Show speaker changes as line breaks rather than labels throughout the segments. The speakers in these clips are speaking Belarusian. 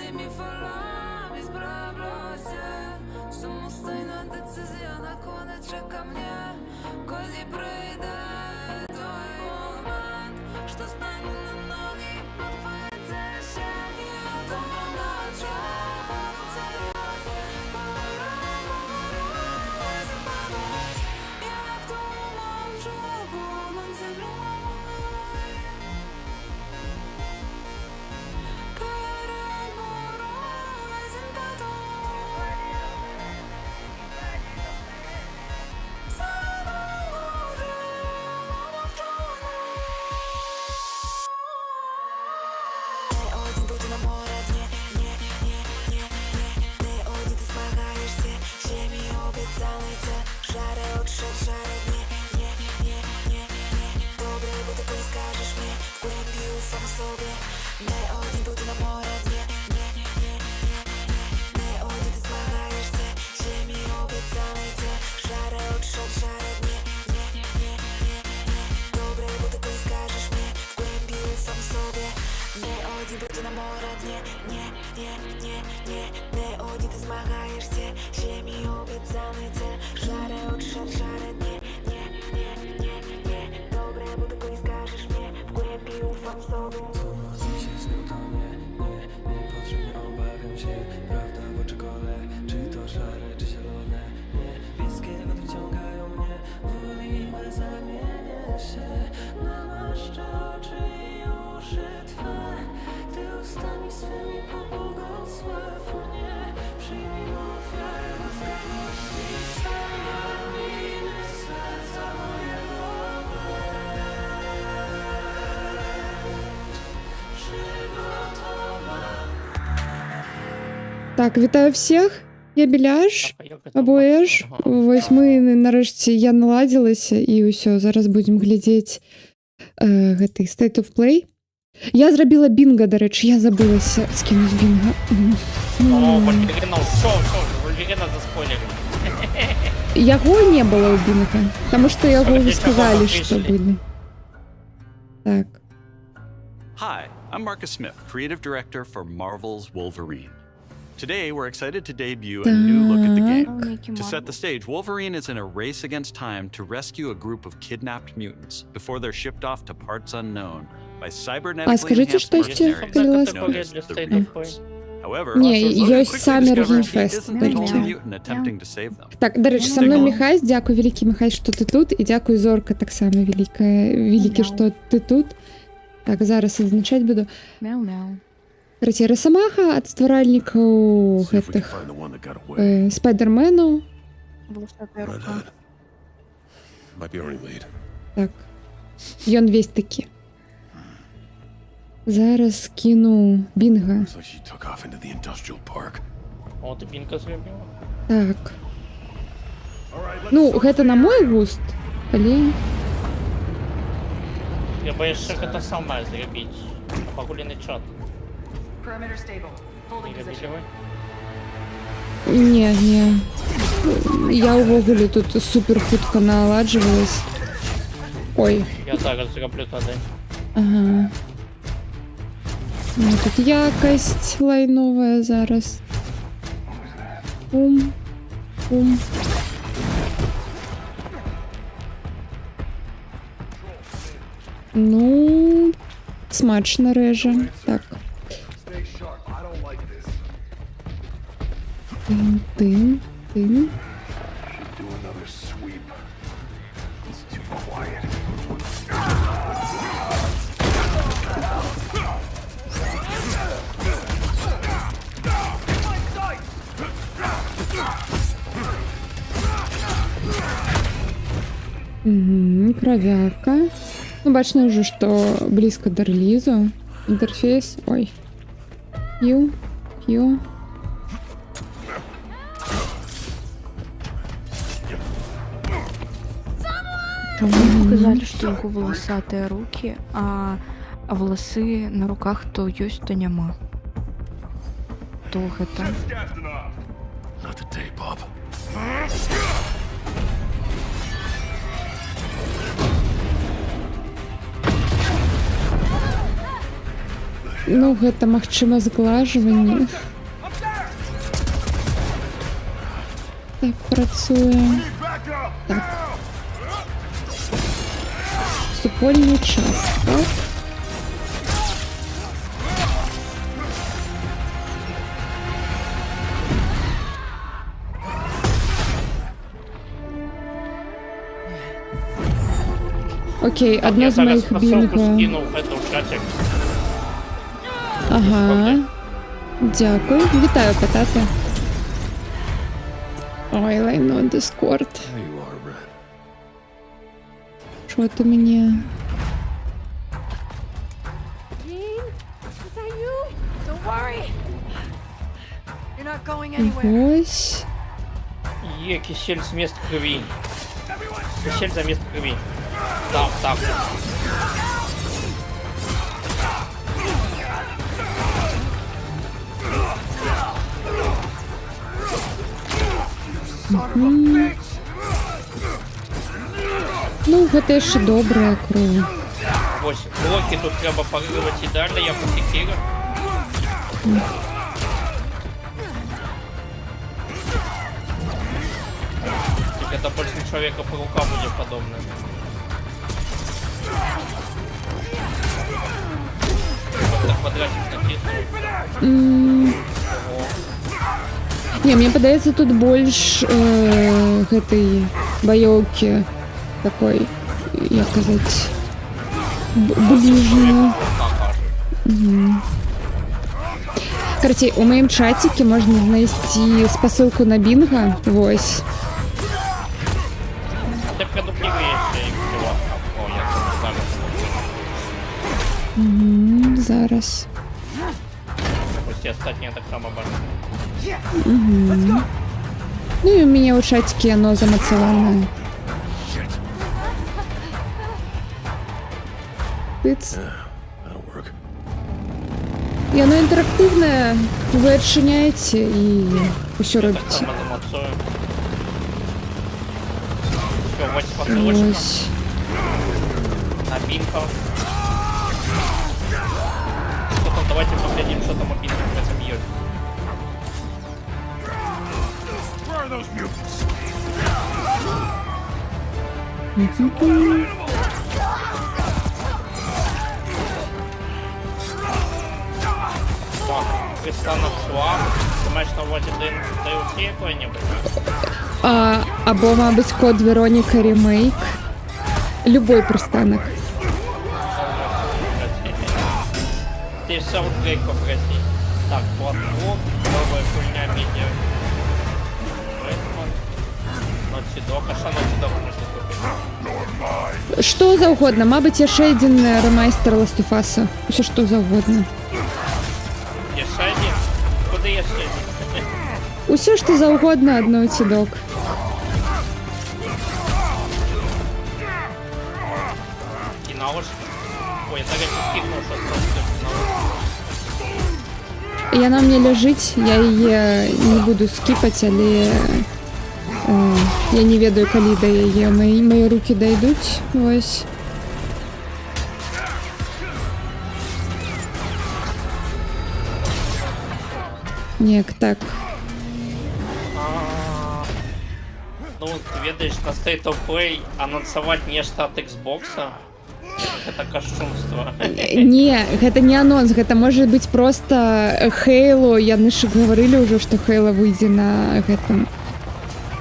своїми фалами справлюся. Самостійна децизія наконець чека мне. Коли прийде той момент, що стану на ноги, ответься ще. Я добре ночу, буду серйозні. Повернусь, западусь. Я в тому мовчу, над землею. Перед морозом паду. Не один бути на море дні, не один ти змагаєшся, ще мій обіцяний це, жаре от жаре дні, добре бути, коли скажеш мені, вклембію сам собі, не один бути на море дні, не один ти змагаєшся, ще мій обіцяний це, жаре от жаре дні, добре бути, коли скажеш мені, вклембію сам собі, не один бути на море дні, не один ти змагаєшся, ще мій обіцяний це, жаре от жаре дні, добре бути, коли скажеш мені, вклембію сам собі.
Niepotrzebnie obawiam się, prawda w oczy kole. Czy to szare, czy zielone? Niebieskie wiatry ciągają mnie, woliwe zamienię się. Namaszczę oczy i uszy Twe, Ty ustami swymi pobłogosław mnie. Przyjmij ofiarę łaskawości, winy serca mojego przygotować.
Так, вітаю всіх. Я Біляш, або Еш. Ось ми нарешті я наладилася і усё, зараз будемо глядзець гэты State of Play. Я зрабіла бінго, до речі, я забылася скінуць бінго.
О, Вольверина, все, Вольверина заспойлерили.
Яго не было ў бінго, потому что яго
Сколько
уже
здесь
сказали,
кого-то
что
пришли?
были. Так,
Hi, I'm Marcus Smith, creative director for Marvel's Wolverine. Today, we're excited to debut a new look at the game. To set the stage, Wolverine is in a race against time to rescue a group of kidnapped mutants before they're shipped off to parts unknown by cybernetically
скажите,
enhanced
что есть
mercenaries
категория
known as
для
the
State of
Mutants. However,
Не,
Logan
есть
quickly
сами
discovers he
Рогенфест,
isn't the
дайте.
only mutant attempting to save them.
так, до речі, со мною Михась, дякую, великий Михась, що ти тут, і дякую, Зорка, так само великий, що ти тут. Так, зараз відзначати буду. Третя Росомаха ад стваральнікаў гэтых Спайдерменаў. Так. Ён весь такі. Зараз кіну бінга.
О, ти бінка зробила?
Так. Ну, гэта на мой густ, але...
Я боюсь, що це саме зробити. А погуляний чат.
Perimeter stable. Holding
Не
position.
робили ви?
Не. Я увогуле тут супер хутка наладжвалась. Ой.
Я зараз зроблю тоді.
Ага. Ну, тут якость лайновая зараз. Пум. Пум. Ну, смачно реже. Так. Тин. Кровяка. Ну, бачно уже, что близко до релизу. Интерфейс. Ой. Q.
Мне сказали, что у него волосатые руки, а волосы на руках то есть, то няма. То это.
Not today, Bob.
Ну, гэта магчыма зглажванне. Так, працуе. Так. Супольны частка. Окей, одно
Я
з
зараз
моїх
посилку
бінго.
скинув это в чатик.
Ага. Дякую. Вітаю, питати. Ой, лайно, Дискорд. Що ти мені?
Don't worry. You're not going anywhere.
Ось.
Е, кисель с места крови. Кисель за место крови. Там, там.
Ну, гэта яшчэ добрая кроў.
Ось, блоки тут треба порывать ідеально, я потекила. Это больше человека по рукам будет подобное. Как-то квадратик натиснул.
Не, мне падаецца тут больш гэтай баёўкі такой, як казаць, бліжнай. Карацей, у маім чаціке можна знайсці спасылку на бінга. Вось.
Ты продублируешь их всего. О, я тут
Зараз.
пусть остальные так само бажают.
Ну і у мяне ў чаціке яно замацаванае. Тыц. Яно інтэрактыўнае, вы адчыняеце і ўсё робіце.
Там замацую. Всё, вот посылочка
Ось.
на бинков. Что там, давайте поглядим, что там у бинков в этом бьет. Так, пристанок слав. Ты маешь на увазі DLC якой-нибудь?
Або, мабуть, код Вероніка ремейк. Любой пристанок.
Ты саундтрек попроси. Так, платформ, новая хуйня медиа. Бэтмен. Naughty Dog. А что Naughty Dog можно купить?
Што заўгодна, мабыць, яшчэ адзін ремайстер Last of Us. Усё што заўгодна.
Еще один? Куда еще один?
Усё што заўгодна ад Naughty Dog.
И наушники. Ой, я так это скинул, что просто наушники.
Яна мне ляжыць, я яе не буду скіпаць, але я не ведаю, калі да яе мои руки дойдуць. Вось. Неяк так.
Ну, ты ведаешь, на State of Play анонсовать нечто от Xbox. Это кощунство.
Не, гэта не анонс, гэта можа быць просто Halo. Яны ж гаварылі ўжо, што Halo выйдзе на гэтым.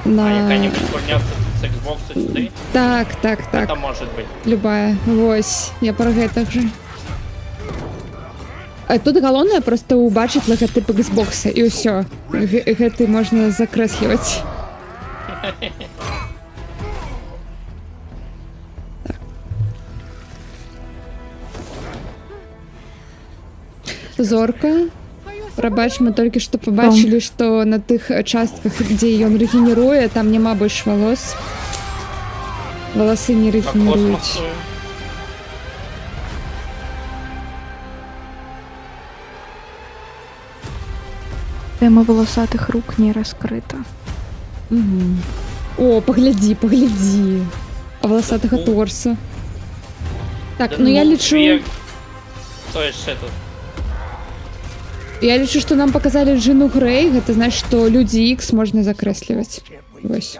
А какая-нибудь хуйня с Xbox 4?
Так.
Это может быть.
Любая. Вось, я про гэтак же. А тут галоўнае просто убачыць лагатып Xbox і ўсё. Гэты можна закрэсліваць. Зорка. Прабач, мы толькі што пабачылі, што на тых частках, дзе ён рэгенеруе, там няма больш валос. Валасы не рэгенеруюць.
Тема волосатых рук не раскрыта.
О, погляди. А волосатага торса. Так, ну я лічу...
То есть это...
Я лічу, што нам паказалі Джину Грэй, гэта значыць, што Людзі Ікс можна закрэсліваць. Вось.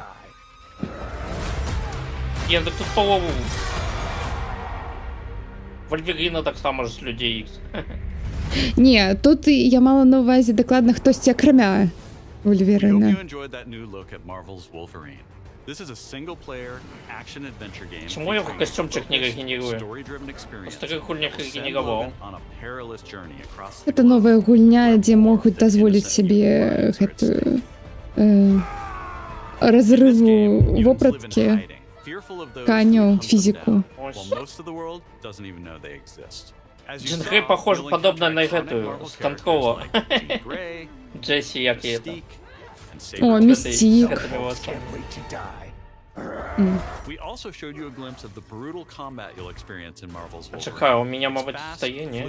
Я так тут полову. Вольверина так само ж з Людей Ікс.
Не, тут я мала на увазі дакладна хтосьці акрамя
We hope
Вольверина.
you enjoyed that new look at Marvel's Wolverine. This is a single-player action-adventure game.
Чому його
featuring
костюмчик не
focused,
регенерує?
story-driven experience
З таких хуйнях
to send
регенерував.
Logan on a perilous journey across the
Гэта
globe.
новая гульня, дзе могуць дазволіць сабе гэтую разрыву вопраткі тканю фізіку.
Джин Грей похож подобно на эту, с Контролла. Джесси, як и это.
О, Мистик.
Чекай, у меня, мабуть, состояние.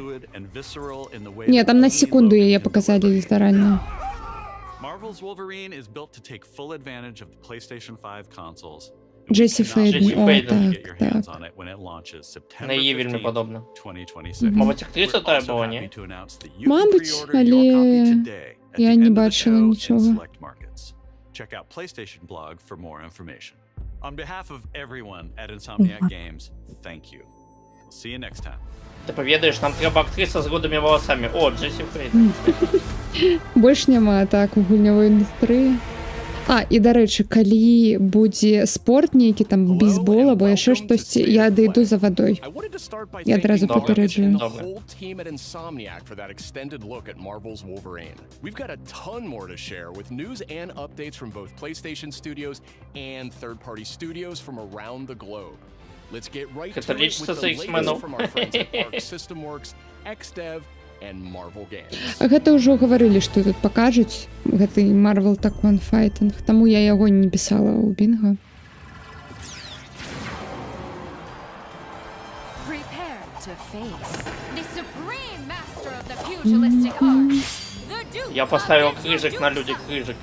Не, там на секунду яе показали заранее.
Marvel's Wolverine is built to take full advantage of the PlayStation 5 consoles.
Джесси Фейден. О,
Get your
так,
hands
так.
on it when it launches September
На її вельми
15th,
подобно.
2026.
Мабуть, актриса
We're
та
also
була,
happy
ні?
to announce that you can
Мабуть,
pre-order
але
your copy today at
я
the
не
end of the
бачила
show in
нічого.
select markets. Check out PlayStation Blog for more information. On behalf of everyone at Insomniac Games, thank you. We'll see you next time.
Ти повідаєш, нам треба актриса з рудими волосами. О, Джесси Фейден.
Больш няма так у гульнявой індустрыі. А, і дарэчы, калі будзе спорт нейкі там бейсбол або яшчэ штосьці, я дайду за вадой. Я адразу
Добре.
папярэджаю.
The
Добре.
whole team at Insomniac for that extended look at Marvel's Wolverine. We've got a ton more to share with news and updates from both PlayStation Studios and third-party studios from around the globe. Let's get right to it
Католичество
with the
X-менов.
latest from our friends at Arc System Works, XDev, and Marvel Games.
Гэта ўжо гаварылі, што тут пакажуць гэты Marvel Takon Fighting, таму я яго не пісала ў бінга.
Prepare to face the supreme master of the pugilistic art, the Duke
Я
of
поставил
Vince
крыжик на люди
Medusa,
крыжик.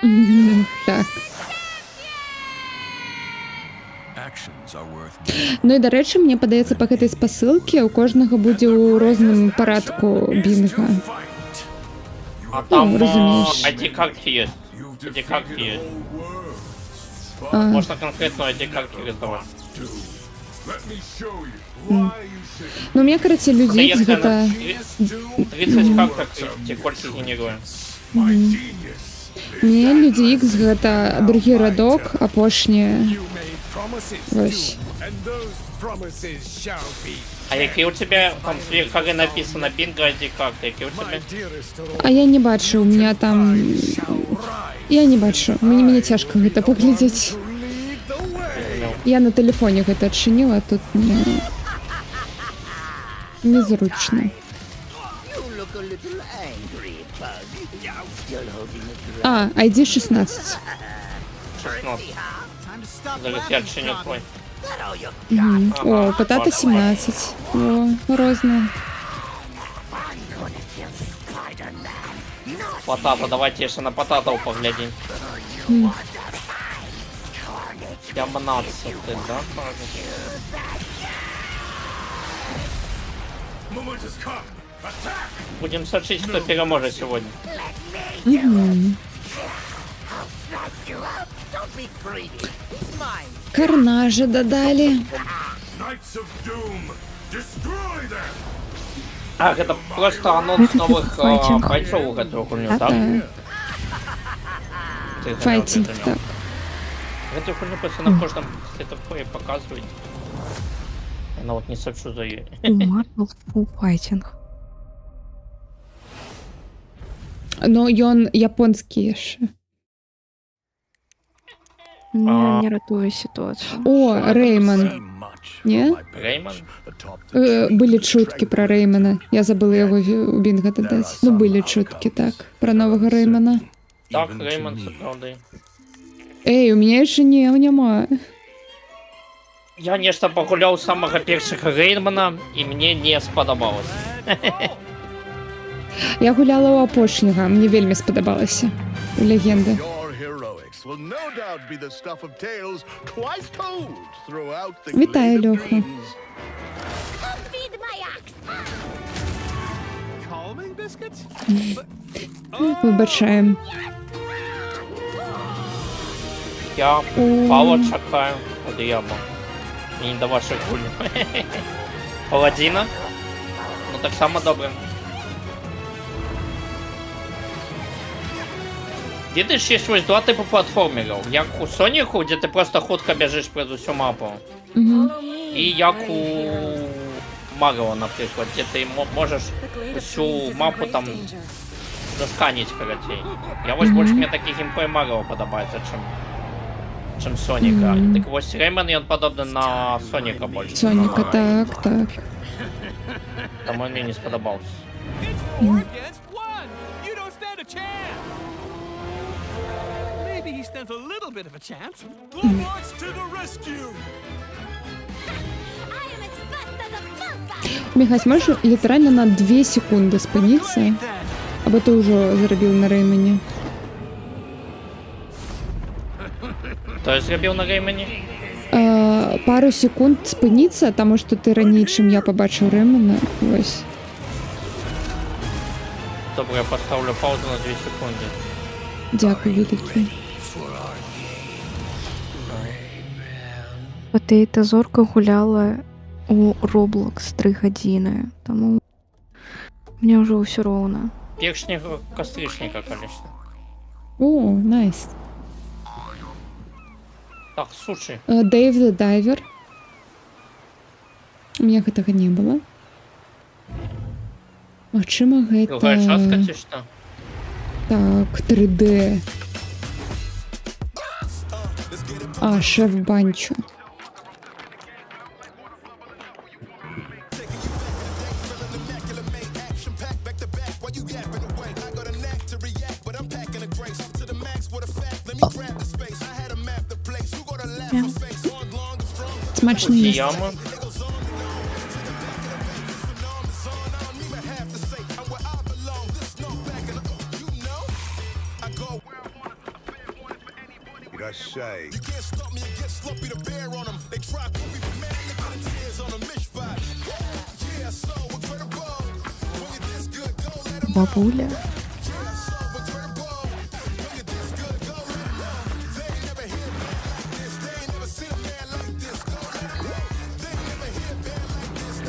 Mr.
Так.
Actions are worth
Ну і дарэчы, мне падаецца, па гэтай спасылкі у кожнага будзе ў розным парадку бінга.
А там
разумеешь.
ID-картки есть. ID-картки есть.
А,
Можно конкретную ID-картки рисовать.
ну мне, караце,
Да
людзі
если
гэта...
на 30 карток эти кольки генерируем.
Мне Людзі Ікс гэта другі радок, апошні... Вось.
А які у тебя там сверху написано бинго ID-карты? Які у тебя?
А я не бачу, у меня там... Я не бачу, мне цяжка гэта паглядзець. Я на тэлефоне гэта адчыніла, тут не... Незручна. А, ID 16.
16. Зараз я отчиню твой.
Мгм. О,
Ага,
Потата
ладно.
17. О, розно.
Потата, давайте еще на потатов поглядим. 17, да? Будем сочить, кто переможет сегодня.
Карнажа додали.
А, это просто анонс
Это
новых
файтинг.
бойцов в эту хуйню,
А,
да?
да.
Ты
Файтинг,
занял.
так.
Эту хуйню просто на каждом стейтофое показывает. Она вот не сочу за ей.
У Marvel Full Fighting.
Ну, ён японскі яшчэ.
Не ратуе ситуацию.
О, Рэйман. Не?
Рэйман?
Былі чуткі пра Рэймана. Я забыла яго у бінга дадаць. Ну, былі чуткі, так. Пра новага Рэймана.
Так, Рэйман, це правда.
Эй, у меня яшчэ няма.
Я нешта пагуляў з самага першага Рэймана, і мне не спадабалася.
Я гуляла ў апошняга, мне вельмі спадабалася. У легенды.
Your heroics will no doubt be the stuff of tales twice told throughout the
Вітаю,
glade of
Лёха.
dreams. Calming the
Вибачаємо.
Я Павла чекаю. Куди я був? Мені до ваших куль. Паладіна? Ну так само добре. Видиш, є ось два типи платформерів. Як у Соніку, де ти просто хутко біжиш през усю мапу.
Угу.
І як у Маріо, наприклад, де ти можеш усю мапу там засканить, короче. Я ось більше мені такий геймплей Маріо подобається, чим Соніка. Так ось Реймон, він подобний на Соніка більше.
Соніка, так, так.
Тому він мені сподобався.
Maybe he stands a little bit of a chance. Globox to the rescue!
I am as fast as a Falcon!
Міхась, можеш літерально на 2 секунди спинитися? Або ти вже зробив на Реймені?
То зробив на Реймені?
Пару секунд спиниться, тому що ти раніше, чим я побачив Реймена. Ось.
Добре, я поставлю паузу на 2 секунди.
Дякую, великий.
Ти та Зорка гуляла у Roblox 3 години, тому мені вже все ровно.
Першнього костричника, конечно.
О, найс.
Так, суши.
Дэйв the Diver. У меня гэтага не было. Магчыма,
Другая частка,
гэта...
ці што?
Так, 3D. А, шеф Банчо. Смачно їсть.
Яма.
Бабуля.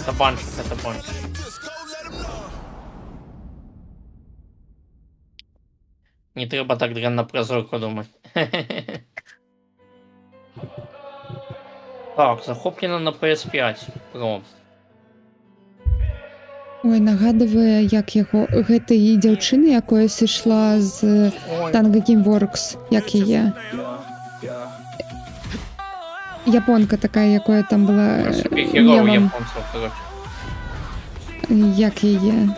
Это баншик, это баншик. Не треба так дрянно про зорку думати. Так, захоплено на PS5 Pro.
Ой, нагадує, як його гэтої дівчини, якої сійшла з Tango Gameworks, як її. Японка така, якої там була
Супергерой
мемом.
японців, короче.
Як її.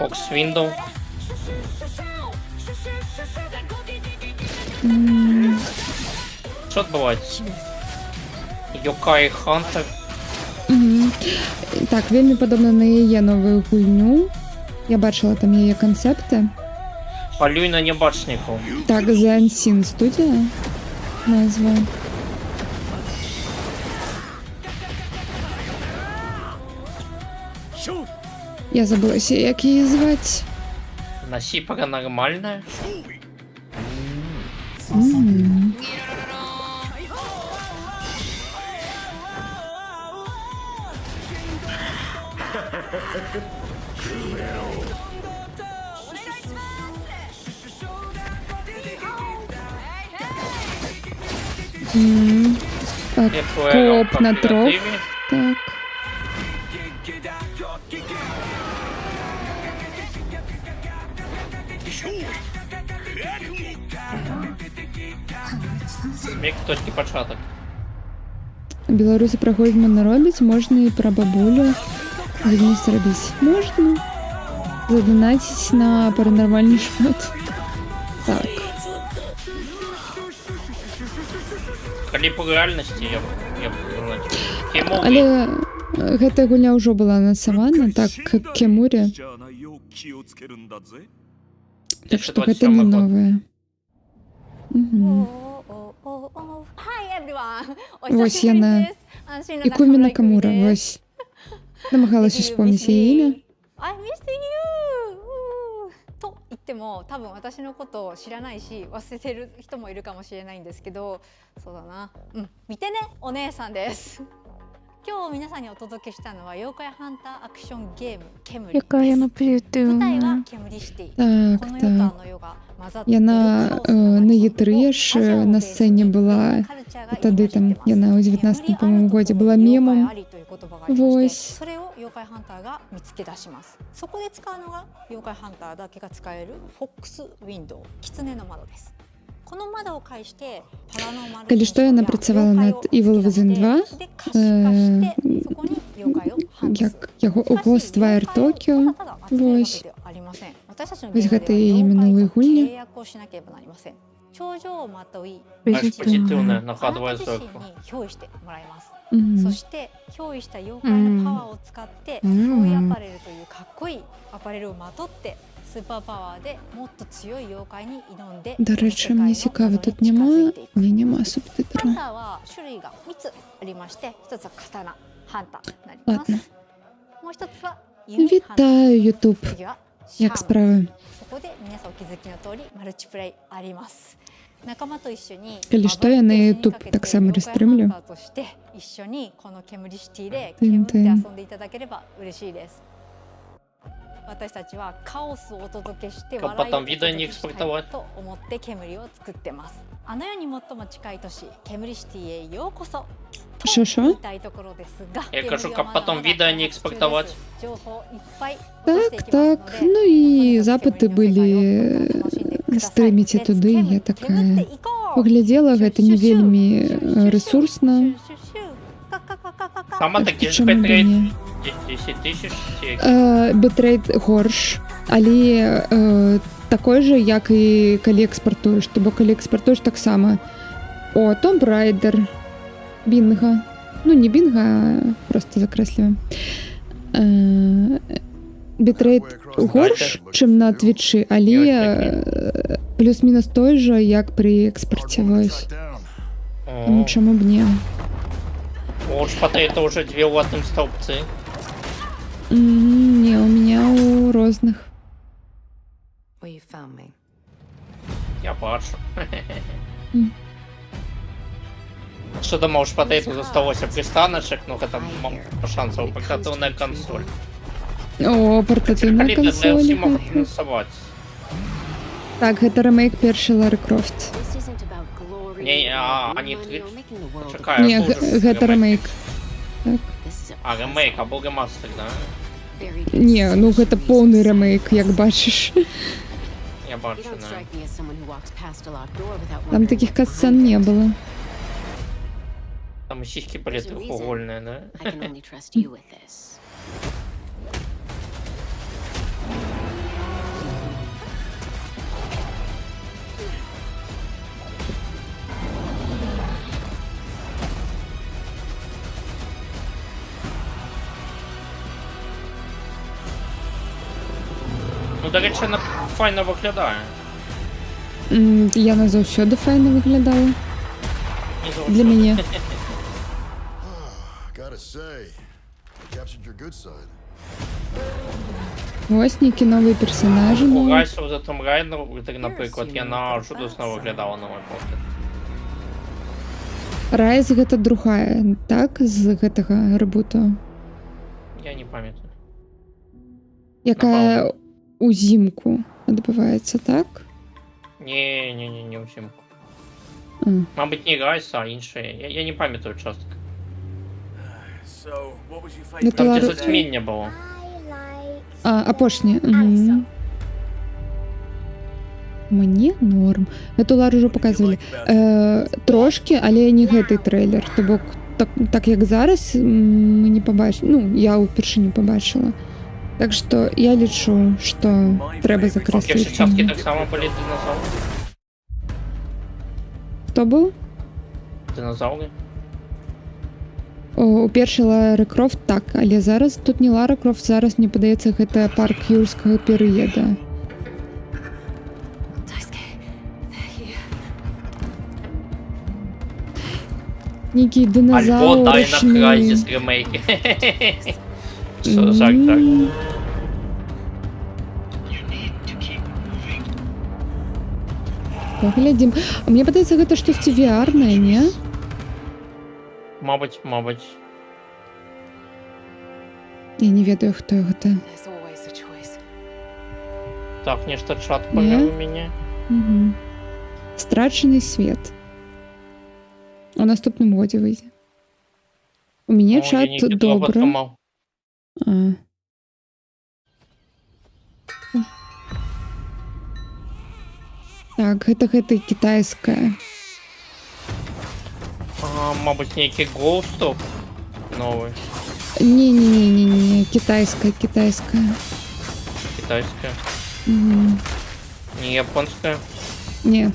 Fox Window. Що відбувається? Йокай Хантер.
Мгм. Так, вельми подобно на її нову гульню. Я бачила там її концепти.
Полюй на небачників.
Так, The Unseen Studio назва. Я забулася, як її звати.
Носи паранормальне.
М. М. Коп на трьох. Так.
Смік точки початок.
Беларуси праходзяць на робіць, можна і пра бабулю вельмі зрабіць. Можна задонатіць на паранормальны шмат. Так.
Калі по рэальнасці я б сказаць.
Але гэтая гульня ўжо была анансавана, так как Кемурі. Так што гэта не новая. Угу. Вось яна. І Кумі Накамура, вось. Намагалась вспомнить її ім'я.
I missed you! と言っても多分私のことを知らないし忘れてる人もいるかもしれないんですけど、そうだな、見てねお姉さんです。今日皆さんにお届けしたのは妖怪ハンターアクションゲーム煙です。
Яка яна приємна.
舞台は煙シティ。
Так,
この世と
так.
あの世が混ざっている
Яна
カオスの
на
街
Е3 ж на сцені була.
カルチャーが
Тоді там, яна у 19-му, по-моєму, годі була мемом. Ось.
それを妖怪ハンターが見つけ出します。そこで使うのが妖怪ハンターだけが使えるフォックスウィンドウ、狐の窓です。この窓を介してパラノーマル
Калі што, яна працавала над Evil Within 2,
で可視化してそこに妖怪を判定する。
як яго Ghostwire Tokyo.
ただ集めるわ
Ось.
けではありません。私たちの
Ось
現場で
гэта
は
її
妖怪
мінулі
と
гульні.
契約をしなければなりません。頂上をまとい、
Позитивне
あなた
накладывает
自身
зверху.
に憑依してもらいます。
Мгм.
そして憑依した妖怪のパワーを使って憑依アパレルというかっこいいアパレルをまとってスーパーパワーでもっと強い妖怪に挑んで
До речі, мені цікаво, тут нема? Ні, нема
ハン
субтитру.
ターは種類が3つありまして1つは刀ハンターになります
Ладно.
もう1つは弓ハンター
Вітаю, YouTube.
次はシャー
Як
マン
справи?
そこで皆さんお気づきの通りマルチプレイあります仲間と一緒に
Калі што, я на YouTube таксама растрымлю.
として一緒にこの煙シティで
てんてん
煙って遊んでいただければ嬉しいです私たちはカオスをお届けして笑いをお届けしたいと思って煙を作ってますあの世に最も近い都市煙シティへようこそ
Що?
言いたいところですが
Я кажу, как потом видео не экспортовать.
情報いっぱい
Так, так. Ну і запити былі стрыміць і туды, я такая паглядзела, гэта не вельмі рэсурсна.
Сама такі ж
Чому б
битрейт
ні?
10 тисяч чи
Бітрейт горш, але такой же, як і калі экспартуеш, то бо калі экспартуеш таксама. О, Tomb Raider, Бінга. Ну, не Бінга, а просто закрэсліваем. Бітрейт горш, чым на Твічы, але плюс-мінус той же, як пры экспарце, вось. Ну, чаму б не?
О, это уже 2 в одном столбце.
Не, у меня у розных.
Я бачу. Що думав, шпатейту засталося пристаночок, ну там шансов портативна консоль.
О, портативна
Взагалі, не
консоль.
всі можуть фінансувати.
Так, гэта ремейк перший Лари Крофт.
Ні, ані три. Чекаю,
Не, гэта ремейк. Так.
А, ремейк, або ремастер, да?
Не, ну гэта поўны ремейк, як бачыш.
Я бачу, да.
Там таких катсцен не было.
Там сиськи были треугольные, да? Ну, до речі, вона файно виглядає.
Яна заўсёды файна выглядала.
Не зовсім.
Для мяне.
Gotta say, captured your good side.
Ось нейкі новыя персонажы.
У
нові.
Райсу за Tomb Raider, так, наприклад, яна чудосно виглядала, на мой погляд.
Райс гэта другая, так? З гэтага рэбуту.
Я не памятаю.
Якая узімку адбываецца, так?
Не усімку.
А.
Мабуть, не Райса, а інший. Я не пам'ятаю часто.
So, what was you
Ну,
fighting?
то
Там де
Лару-
затьміння було.
Апошні. Угу. Мне норм. Эту Лару ўжо показывалі. Трошки, але не гэты трейлер. То бок, так як зараз мы не побачили. Ну, я ўпершыню побачила. Так что я лічу, што трэба
В першій
закрэсліць.
частці так само були динозаври.
Хто быў?
Динозаври.
У першай Лары Крофт так, але зараз тут не Лара Крофт, зараз мне падаецца гэта парк юрскага перыяда. Нейкі
Альбо Dino
дыназаўрычны.
Crisis ремейки. Так.
Паглядзім. Мне падаецца, гэта штосьці VR-нае, не?
Мабуть.
Я не ведаю, хто гэта.
There's always a choice.
Так, нешта чат павёў у мяне.
Угу. Страчены свет. У наступным годзе выйдзе. У мяне
О,
чат
я нейкі
добра.
клопат маў.
А. Так, гэта кітайская.
Мабуть, нейкі гоустов новый.
Не, китайская.
Китайская.
Угу.
Не японская.
Не.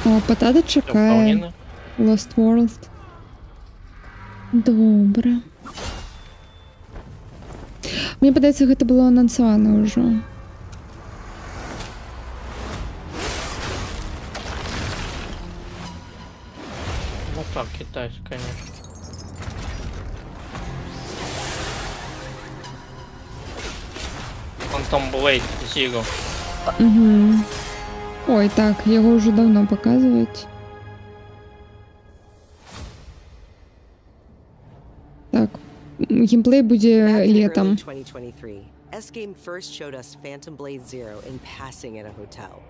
О, патата чакае.
Дополнено.
Lost World. Добра. Мне падаецца, гэта было анансавана ўжо.
Ну так, китайская, конечно. Phantom Blade Zero.
Угу. Ой, так, яго ўжо даўно паказваюць. Так, геймплей будзе летом.
2023, S-Game first showed us Phantom Blade Zero in passing at a hotel.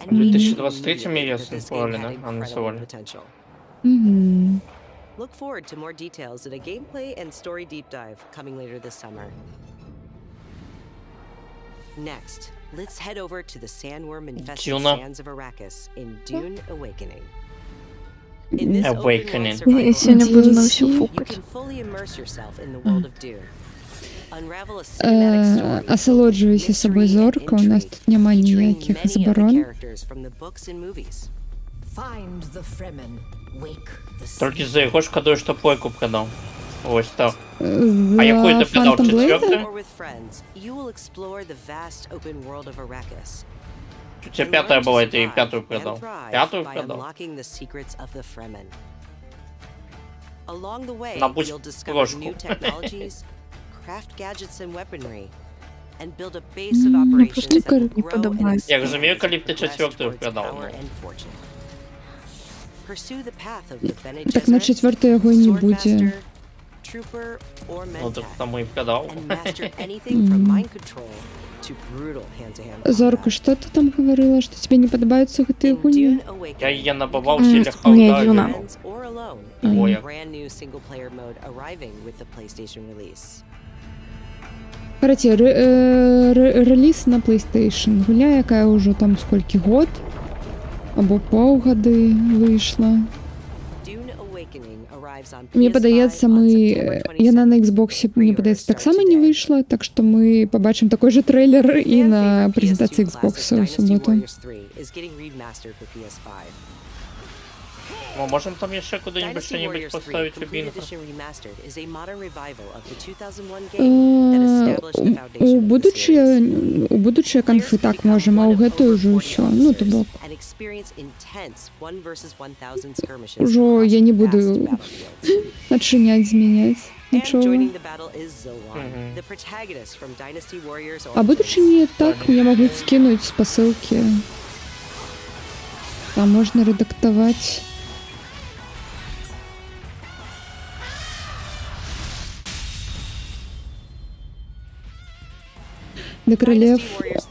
And
В
we knew
2023
immediately
я
that this game
смотрели,
had
да?
incredible
Анонсовали.
potential.
Угу.
Look forward to more details in a gameplay and story deep dive coming later this summer. Next, let's head over to the sandworm-infested
Duna.
sands of Arrakis in Dune Awakening. In this
Awakening.
open world
Я сегодня буду на
survival
всю
game, you
фукать.
can fully immerse yourself in the world of Dune. Unravel a cinematic story
Асалоджвайся
filled with
сабой,
mystery and
зорка, у нас
intrigue,
тут няма
featuring
ніякіх
many of the
заборон.
characters from the books and movies.
Find the Fremen. Wake the
Толькі за яго шкадую, што плойку продав. Ось так.
За
якую ти продав?
Phantom Blade?
Четверту?
Or with friends, you will explore the vast open world of Arrakis.
У тебя
and
пятая
learn to
была, и ты
survive
пятую
and
продал.
thrive
Пятую
by
продал.
unlocking the secrets of the Fremen. Along the way,
На пусть
you'll discover
крошку.
new technologies, craft gadgets and weaponry, and build a base of operations
просто
that will
не
grow and
подобається.
Я розумію, коли б ти
progress
четвертую
towards
продав.
power and fortune. Pursue the path of the Bene
Так на
Gesserit,
четверту його і не буде.
Swordmaster, Trooper, or
Ну так
Mentat,
тому і продав.
and master anything from mind control to brutal hand-to-hand
Зорка,
combat.
что ты там говорила, что тебе не подобаются гэтыя
In
гульні?
Dune Awakening,
Я її набивав
М,
тіля
ні,
халдаю.
Дюна.
friends or alone,
Ой.
in a brand new single-player mode arriving with the PlayStation release.
Короче, реліз на PlayStation. Гуля, яка ўжо там сколькі год? Або паўгады вийшла.
Dune Awakening arrives on
Мне
PS5
падаецца,
on
мы...
September
Яна
22nd.
на Xbox, мне падаецца, таксама не выйшла, так што мы побачым такой же трейлер і на
Fan favorite
прэзентацыі
PS2
Xbox
classic
у
Dynasty
суботу.
Warriors 3 is getting remastered for PS5.
Ми можемо там ще куди-небудь
Dynasty
що-небудь
Warriors 3
поставити у
Complete
бінго.
Edition Remastered is a modern revival of the 2001 game that established the foundation of the series.
У будучыя канфы так можам, а ў гэтую ўжо ўсё. Ну, то бок.
And experience intense 1 versus 1000 skirmishes
Ужо
across
я не
vast
буду
battlefields.
начинять, змяняць.
And
Нічого.
joining the battle is Zolan,
Мгм.
the protagonist from Dynasty Warriors.
А будучи не так, мне могут скинуть по ссылке. Там можно редактовать. Для королев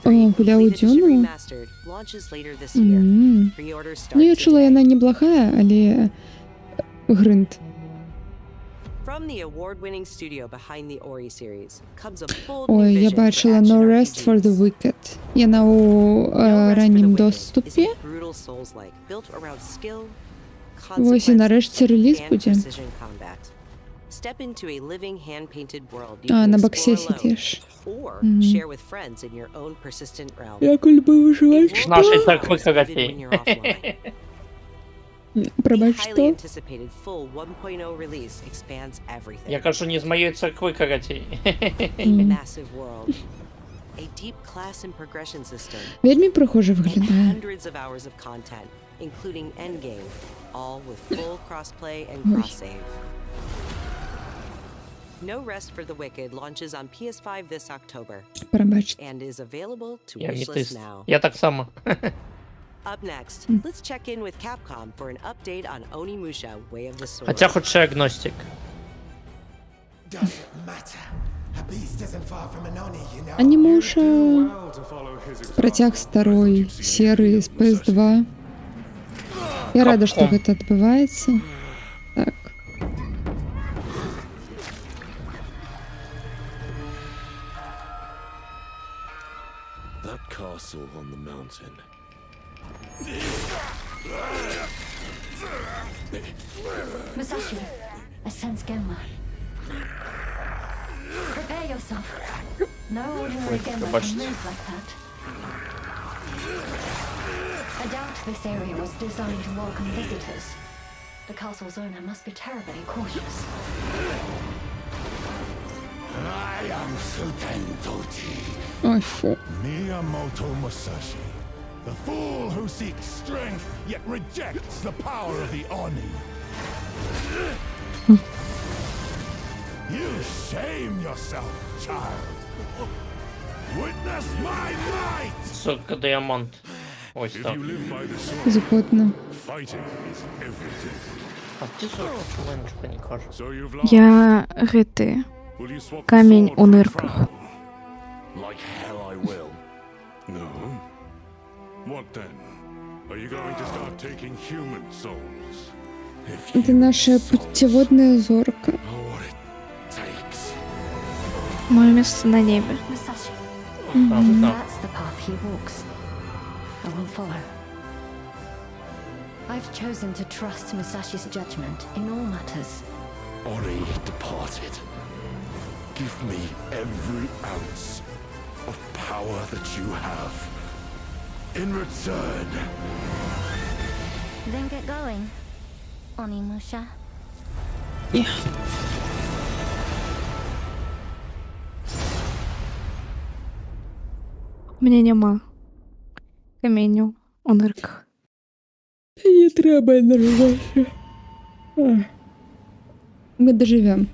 гуляў у Дюну. Ну, я чула, яна неблагая, але грынт. Ой, я бачила No Rest for the Wicked. Яна у раннім доступе. Вось і нарэшце рэліз будзе. А, на баксе сидишь. Як любой выживач,
З нашої
что?
церкви каратей.
Пробач, что?
Я кажу, не з моєї церкви каратей.
Вельмі прихоже виглядає.
including Endgame, all with full crossplay and
Ой.
cross-save. No Rest for the Wicked launches on PS5 this October
Пробачте.
and is available to
Я
wishlist
метист.
now.
Я так само.
Up next, let's check in with Capcom for an update on Onimusha Way of the Sword.
Хотя хоть ще агностик.
Анимуша. Протяг старой серый з PS2. Я рада, што
Capcom.
гэта адбываецца. Так.
That castle on the mountain.
Musashi, I sense Genma. Prepare yourself. No ordinary Genma can move like that. I doubt this area was designed to welcome visitors. The castle's owner must be terribly cautious.
I am Suten Tochi,
Ой, фу.
Miyamoto Musashi, the fool who seeks strength yet rejects the power of the Oni. You shame yourself, child. Witness my might!
Сука, диамант. Ось так.
Згодна.
Fighting is everything.
А ти сука, чому нічого не кажеш?
So you've lost.
Я гэты
Will you swap the
камень
sword
у
for a
нырках.
crown? Like hell I will. No? What then? Are you going to start taking human souls? If
Это наша путеводная зорка.
what it takes.
Мое место на небе.
Musashi,
Так, так.
that's the path he walks. I will follow. I've chosen to trust Musashi's judgment in all matters.
Ori departed. Give me every ounce of power that you have. In return,
Then get going, Onimusha.
У мене нема каменю у нирках.
Не треба нервуватися. Мы доживем.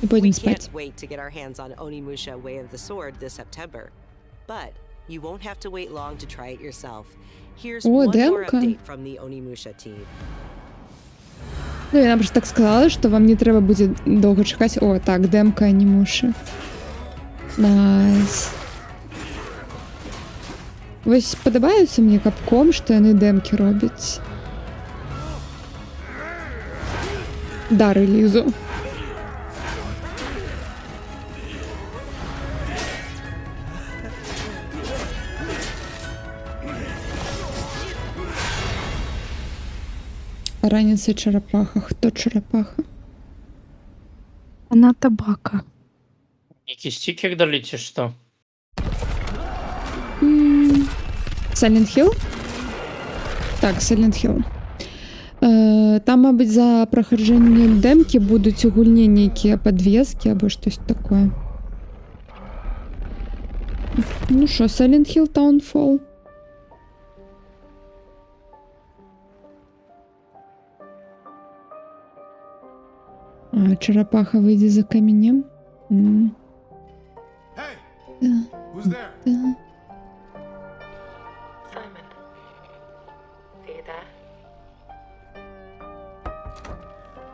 И
We
пойдем
can't
спать.
wait to get our hands on Onimusha Way of the Sword this September. But you won't have to wait long to try it yourself. Here's
О,
one more
демка.
update from the Onimusha team.
Ну, я просто так сказала, що вам не треба буде довго чекати. О, так, демка анімуші. Найс. Ось подобається мені Capcom, що вони демки роблять. Да, релізу. Раниться черепаха. Хто черепаха?
Она табака.
Некий стикер дали, чи що?
Silent Hill? Так, Silent Hill. Там, мабуть, за проходження демки будуть у гульні ніякі підв'язки або щось таке. Ну що, Silent Hill Townfall? А, черепаха вийде за каменем.
hey,
Да,
who's there?
да.
Simon, are you there?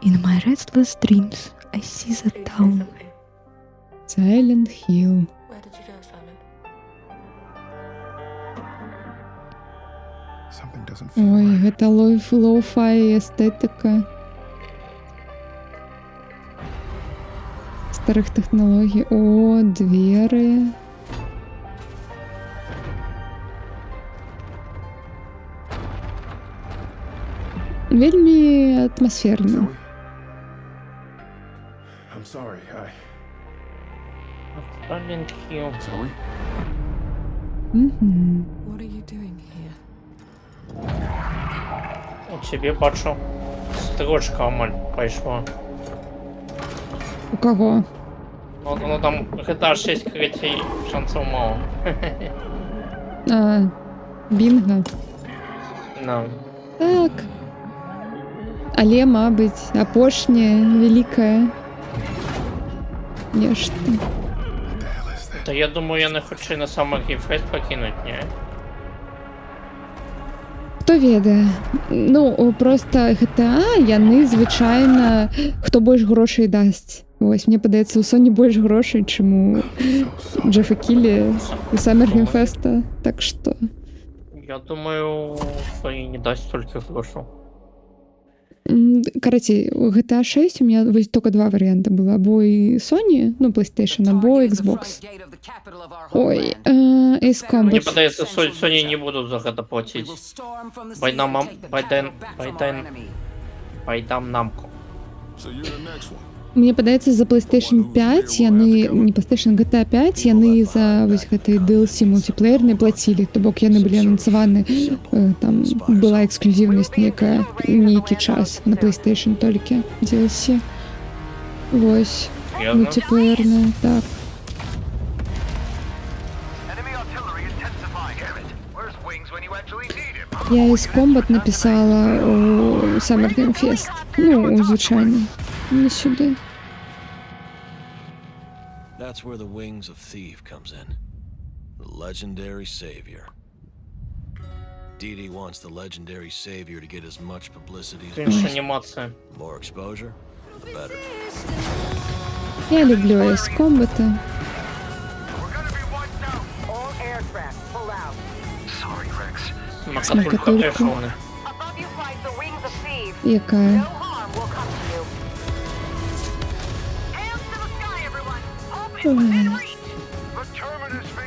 In my restless dreams, I see the
Please say
town.
something.
Silent Hill.
Where did you go, Simon?
Something doesn't
Ой, гэта лоу-фай естетика. Старых технологій. О, двері. Вельмі атмосферно.
I'm sorry.
Silent Hill.
Sorry?
Угу.
What are you doing here?
У тебе бачу. Строчка амаль пішла.
У кого?
Ну там GTA 6 критій шансів мало.
А, Бінго.
Да.
Так. Але, мабыць, апошняе вялікае нешта.
Та я думаю, я не хочу на саме геймфест покинуть, ні?
Хто ведае? Ну, просто GTA, яны звычайна, хто больш грошай дасць. Вось, мне падаецца, у Sony больш грошай, чым у Джефа Кілі і Summer Game Fest. Так што...
Я думаю, Sony не дасть столько грошей.
Карацей, у GTA 6 у меня вось только два варианта было. Або и Sony, ну, PlayStation, або Xbox. Ой, Ace Combat.
Мне падаецца, Sony не будут за гэта платить. Байдам намку.
Мне падаецца, за PlayStation 5 яны, не PlayStation, GTA 5 яны за вось гэтай DLC мультиплеернай плацілі, то бок яны былі анансаваны, там была эксклюзивнасць нейкі час на PlayStation толькі DLC. Вось, мультиплеерная, так. Я Ace Combat написала у Summer Game Fest. Ну, звычайно. Не сюда.
That's where the Wings of Thief comes in. The legendary savior. Didi wants the legendary savior to get as much publicity as
possible.
The more exposure, the better.
Я люблю Ace Combat. Смакотулька. Якая?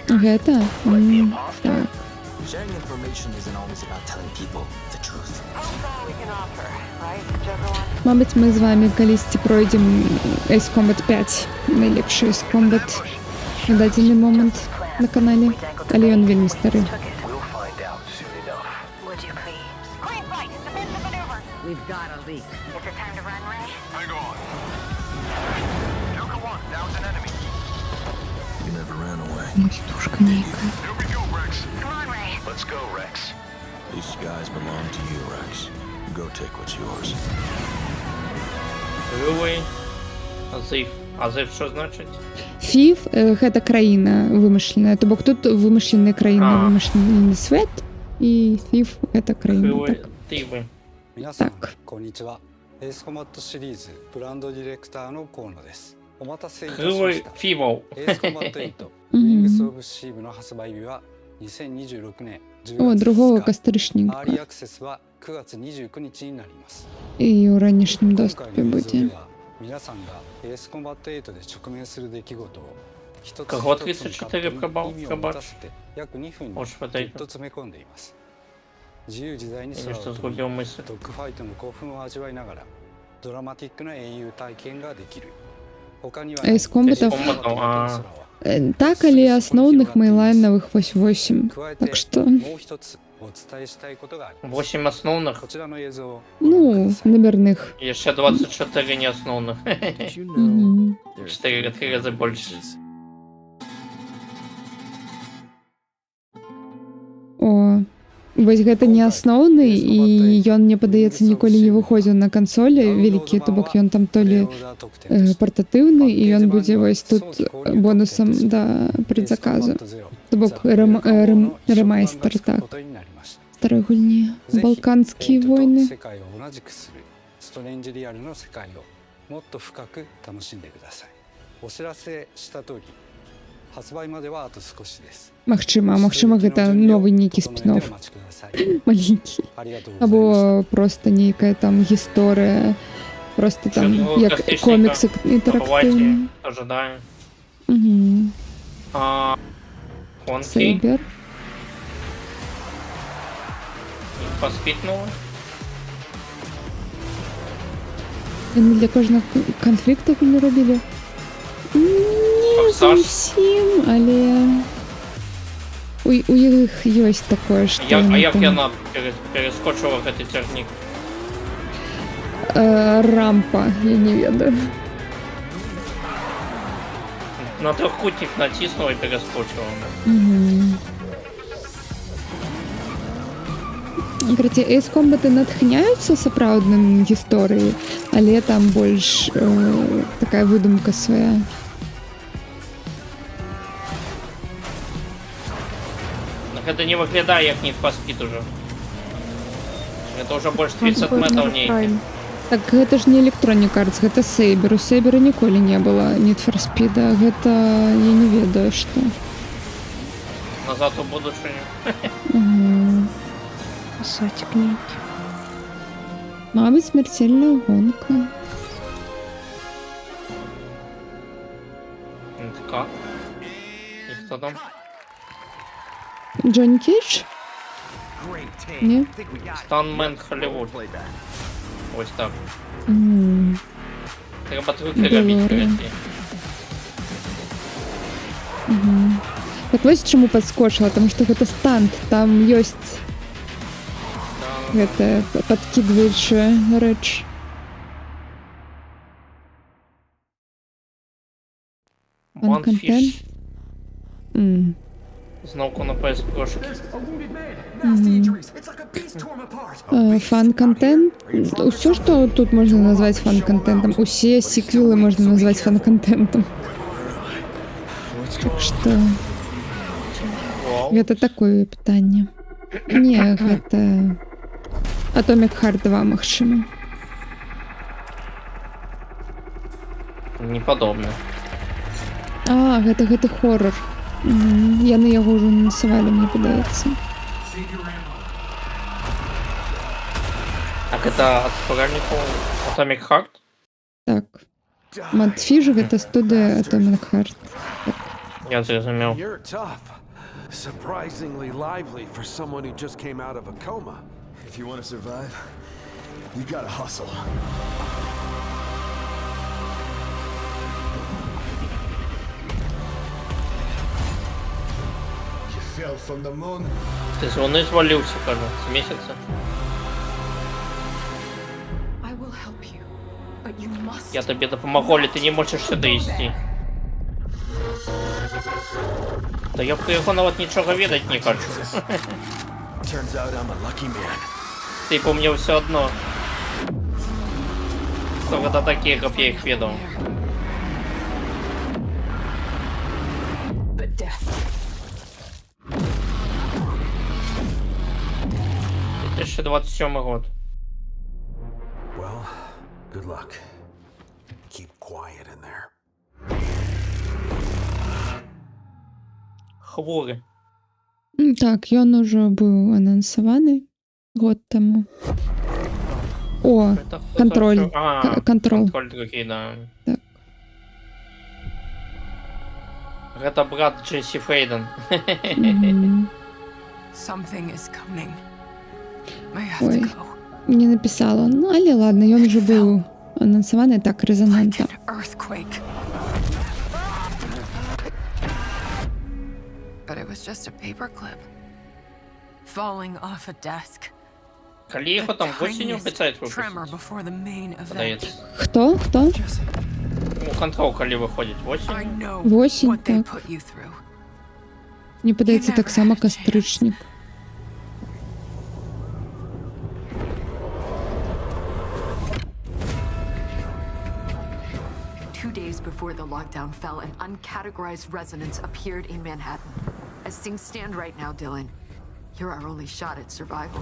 Гэта? Так. Мабыць, мы з вами калісьці пройдзем Ace Combat 5. Найлепшы Ace Combat на дадзены момант на канале. Але ён вельмі стары.
We've got a leak. Is it time to run, Ray?
Hang on. Nuka 1, down's an enemy.
You never ran away.
Мультушка некая.
Here we go, Rex.
Come on, Ray.
Let's go, Rex.
These skies belong to you, Rex. Go take what's yours.
Really? Азив що значить?
Фів гэта краіна вымышленая. То бок тут вымышленая краіна, вымышлены свет, і Фів гэта краіна. Так.
Тивы.
皆さん、こんにちは。エースコマットシリーズブランドディレクターの河野です。お待たせいたしました。エースコマット8ウィングスオブシーブの発売日は2026年10月2日。アーリーアクセスは9月29日になります。
І у ранішнім доступі буде.
皆さんがエースコマット8で直面する出来事を一つ一つのカットに意味を持たせて約2分にぎゅっと詰め込んでいます。自由自在に空を飛びドッグファイトの興奮を味わいながらドラマティックな英雄体験ができる。他には
Ace Combat так, але асноўных мейлайновых вось 8. Так што
8 основных?
Ну, номерных.
Еще 24 не основных. 4 раза больше.
О, вось гэта не асноўны, і ён, мне падаецца, ніколі не выходзіў на кансолі вялікі, то бок ён там то ли партатыўны, і ён будзе вось тут бонусам да предзаказу. То бок ремайстер, так. Старой гульні. Балканскія войны.
発売まではあと少しです。
Магчыма, гэта новы нейкі спін-офф. Маленькі. Або просто нейкая там гісторыя. Просто там як коміксы інтэрактыўныя.
Ожидаем.
Сейбер.
Поспитнула.
Яны для кожнага канфлікту не робілі. Не зовсім, але у іх ёсць такое, што...
А як яна перескочила гэты цягнік?
Рампа, я не ведаю.
На трохкутник натиснула и перескочила.
Караці, Ace Combat натхняюцца сапраўдным гісторыі, але там больш такая выдумка свая.
Гэта не выглядае як Need for Speed уже. Это уже больше 30 метров нейкі.
Так гэта ж не Electronic Arts, гэта Saber. У Saber ніколі не было Need for Speed. Гэта я не ведаю што.
Назад у будучыню.
Сотик нейкі.
Мабыць, смертельная гонка.
Как? І хто там?
Джонни Кейдж? Не?
Станмен Холлівуд. Ось так. Треба трюки робити, короче.
Так вось чаму падскочыла, таму што гэта станд, там ёсць гэта падкідваючая рэч.
One-Fish. Знову на PS-прошки.
Фан-контент. Усё, што тут можна назваць фан-контентом. Усе сіквелы можна назваць фан-контентом. Так што... Гэта такое пытанне. Не, гэта... Atomic Heart 2, магчыма.
Не падобна.
А, гэты хоррор. Яны яго ўжо анансавалі, мне падаецца.
Так это ад стваральнікаў Atomic Heart?
Так. Мадфіж гэта студыя Atomic Heart.
Я зразумеў.
You're tough. Surprisingly lively for someone who just came out of a coma.
If you want to survive, you gotta hustle. You fell from the moon.
Ты з луни звалився, кажу, з місяця. Я тобі допомогу, але ти не можеш сюди йти. Та я про його навіть нічого відати не хочу. Типу, мені все одно. Хто это такі, як я їх відав. 2027 год.
Well, good luck. Keep quiet in there.
Хворий.
Так, ён ужо быў анансаваны год таму. О, контроль. Контроль.
Контроль другий, да.
Так.
Это брат Джесси Фейден.
Something is coming.
Ой, не написала. Ну, але ладно, ён уже быў анансаваны так резонантно.
But it was just a paperclip falling off a desk.
Коли його там осінню обіцяють випустити? Подається.
Хто?
Ну, контрол коли виходить? Осінь?
Осінь, так. Мені подається так само кастричник.
Before the lockdown fell, an uncategorized resonance appeared in Manhattan. As things stand right now, Dylan, you're our only shot at survival.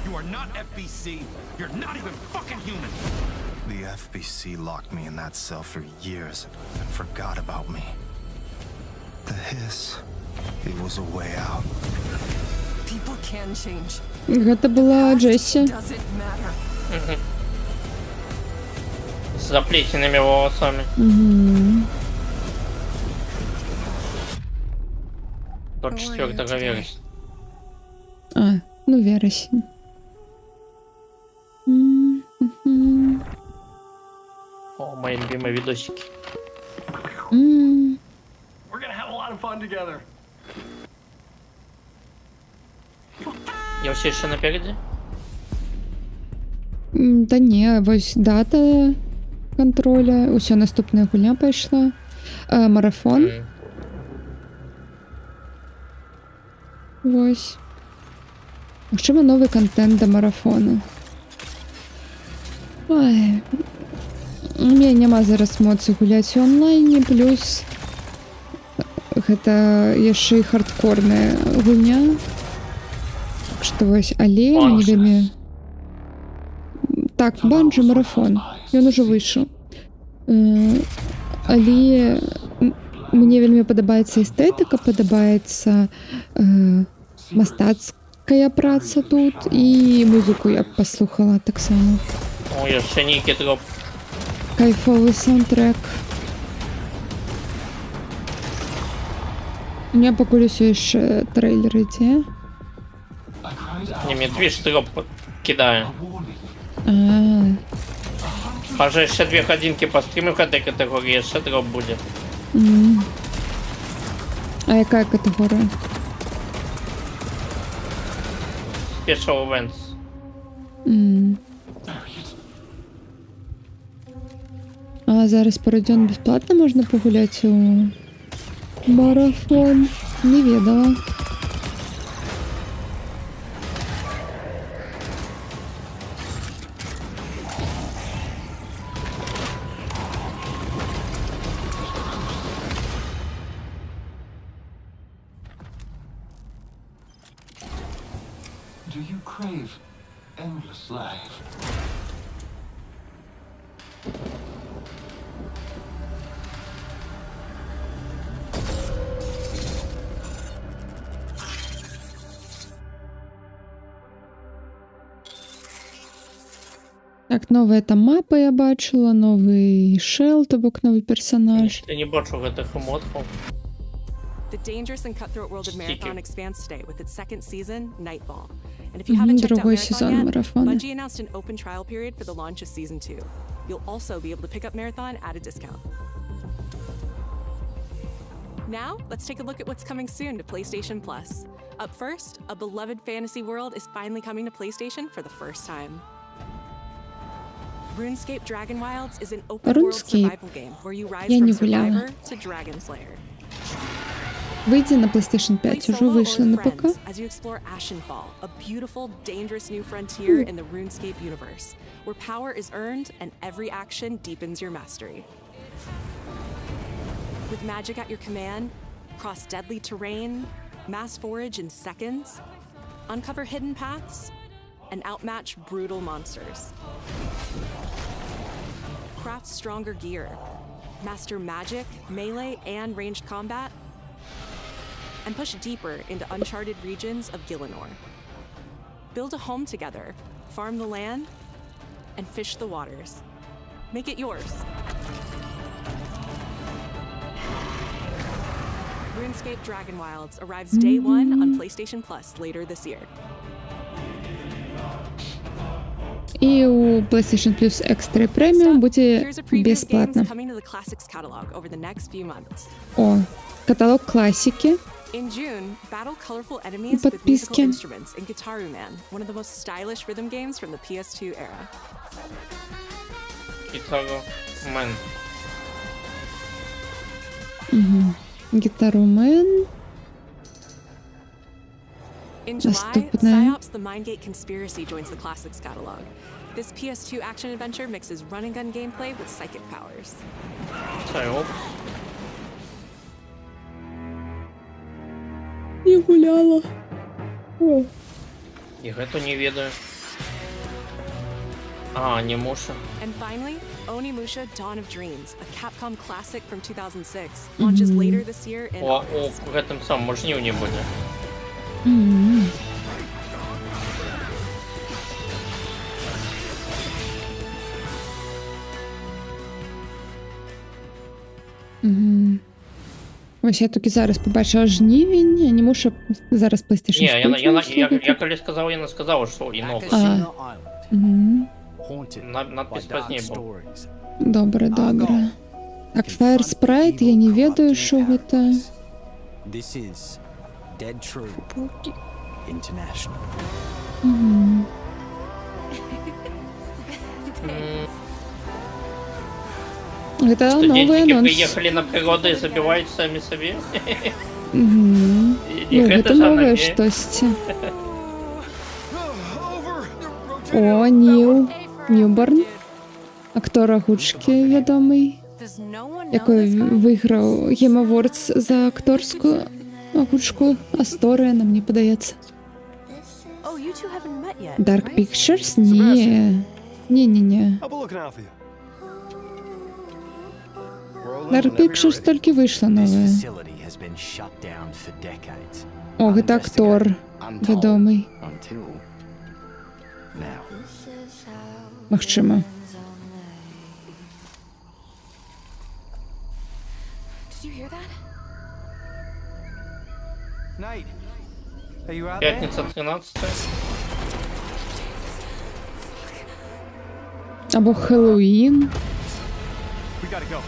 You are not FBC. You're not even fucking human.
The FBC locked me in that cell for years and forgot about me. The hiss, it was a way out.
People can change.
Гэта была Джесси.
С заплетенными волосами. До 4 вересня.
А, ну вересень.
О, мои любимые видосики. Я все еще напереди?
Та ні, ось дата контроля. Усё, наступная гульня пайшла. Марафон. Ось. Магчыма, новы контент да марафону. Ой. У мяне няма зараз моцы гуляць у онлайне, плюс гэта яшчэ і хардкорная гульня. Так што вось, але мне вельмі... Так, банджи марафон. Ён ужо выйшаў. Але мне вельмі падабаецца эстэтыка, падабаецца мастацкая праца тут, і музыку я паслухала таксама.
О, яшчэ нейкі дроп.
Кайфовы саундтрек. У меня пакуль усё яшчэ трэйлер ідзе.
Не, мне движ дроп кидаю. Пожалуй, еще 2 годинки постримим в этой категории, еще дроп будет.
А якая категория?
Special Events.
А зараз Парадион бесплатно можна погуляти у марафон? Не ведала.
Do you crave endless life?
Так, новая там мапа я бачила, новый шел, то бок новый персонаж.
Я не бачу гэтых эмоткаў.
The dangerous and cutthroat world of Marathon expands today with its second season, Nightfall. And if you haven't checked out Marathon yet, Bungie announced an open trial period for the launch of Season 2. You'll also be able to pick up Marathon at a discount. Now, let's take a look at what's coming soon to PlayStation Plus. Up first, a beloved fantasy world is finally coming to PlayStation for the first time. RuneScape Dragon Wilds is an open-world survival game where you rise from survivor to dragon slayer.
Выйди на PlayStation 5, уже вышла на ПК.
As you explore Ashenfall, a beautiful, dangerous new frontier in the RuneScape universe, where power is earned and every action deepens your mastery. With magic at your command, cross deadly terrain, mass forage in seconds, uncover hidden paths, and outmatch brutal monsters. Craft stronger gear, master magic, melee, and ranged combat, and push deeper into uncharted regions of Gielinor. Build a home together, farm the land, and fish the waters. Make it yours. RuneScape Dragon Wilds arrives day 1 on PlayStation Plus later this year.
И у PlayStation Plus Extra Premium буде бесплатно. О, каталог классики.
In June, battle colorful enemies with musical instruments in Guitar Man, one of the most stylish rhythm games from the PS2 era.
Guitar Man.
Guitar Man.
In July, PsyOps The Mindgate Conspiracy joins the Classics catalog. This PS2 action adventure mixes run-and-gun gameplay with psychic powers.
PsyOps.
Не гуляла. О.
Я гэту не ведаю. А, не Муша.
And finally, Onimusha Dawn of Dreams, a Capcom classic from 2006, launches later this year in August.
О, гэтым самым можню не будзе.
Ось я тільки зараз побачила жнівень, я не мушу зараз PlayStation.
Ні, я коли сказав, я не сказав, що і новий. Надпис пізніше був.
Добре, добре. Так, Fire Sprite, я не ведаю, що це.
This is Dead True International.
Это новый
Студентики
анонс.
приехали на природу и забивают сами себе.
Мгм.
И
Ну,
гэта
гэта
ж
новае
анаге.
штосьці. О, Ньюборн. Актор агучкі вядомый, якой выйграў Game Awards за акторскую агучку Асторыя, нам не падаецца.
Oh, you two haven't met yet.
Dark Pictures? Не. Не-не-не.
I'll be looking out for you.
Dark Pictures толькі выйшла новая.
facility has been shut down for decades.
О, гэта актор вядомый.
Until now.
Магчыма.
Did you hear that?
Nate, are you out there?
Пятница 13.
Або Хэллоуін,
We gotta go.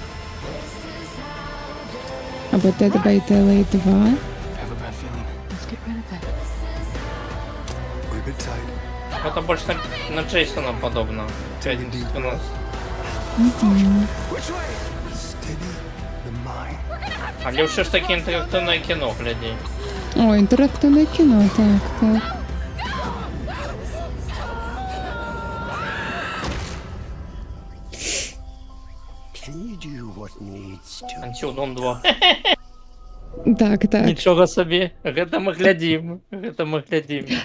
або Dead by Daylight 2.
Have a bad feeling.
Let's get rid of it.
We've been tight.
Это больше на Джейсона подобно. Пятница 13.
Мгм.
Але все ж таки інтерактивне кіно, гляді.
О, інтерактивне кіно, так.
Can you do what needs to?
Until Dawn 2.
Так.
Нічого собі. Гэта мы глядім.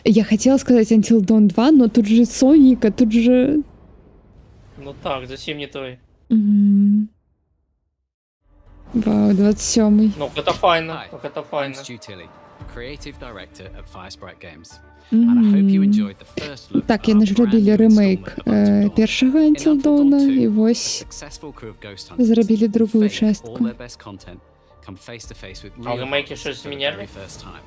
Я хотела сказать Until Dawn 2, но тут же Соника, тут же...
Ну так, зовсім не той.
Мгм. Вау, 27-й.
Ну, гэта файна, гэта
I'm
файна.
Stu Tilley, creative director at Firesprite Games.
Мгм.
And I hope you enjoyed the first look
Так,
at
яны
our
ж
brand
робілі
new
ремейк
installment of
першага Until Dawn, і вось
successful crew of ghost hunters
зрабілі другую
fake all
частку.
their best content, come face to face with
А
real
ремейки
hunters
щось
for the
зміняли?
very first time.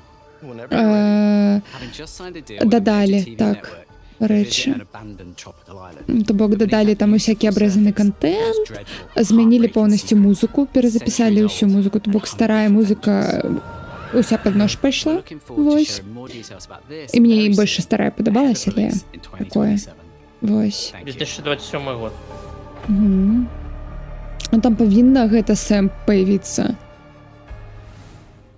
Е,
Having just signed a deal with a
Додали,
major TV
так,
network, they visit
речі.
an abandoned tropical island.
То бок додали там усякі обрезаний контент, змянілі повністю музыку, перезаписали усю музыку, то бок старая музыка уся під нож пайшла.
Looking forward to
Вось.
sharing more details about this
І мне
very
больше
soon,
старая подобалась,
ahead of
але
release in
такое.
2027.
Вось.
2027 год.
Угу. Ну там павінна гэта сэмп паявіцца.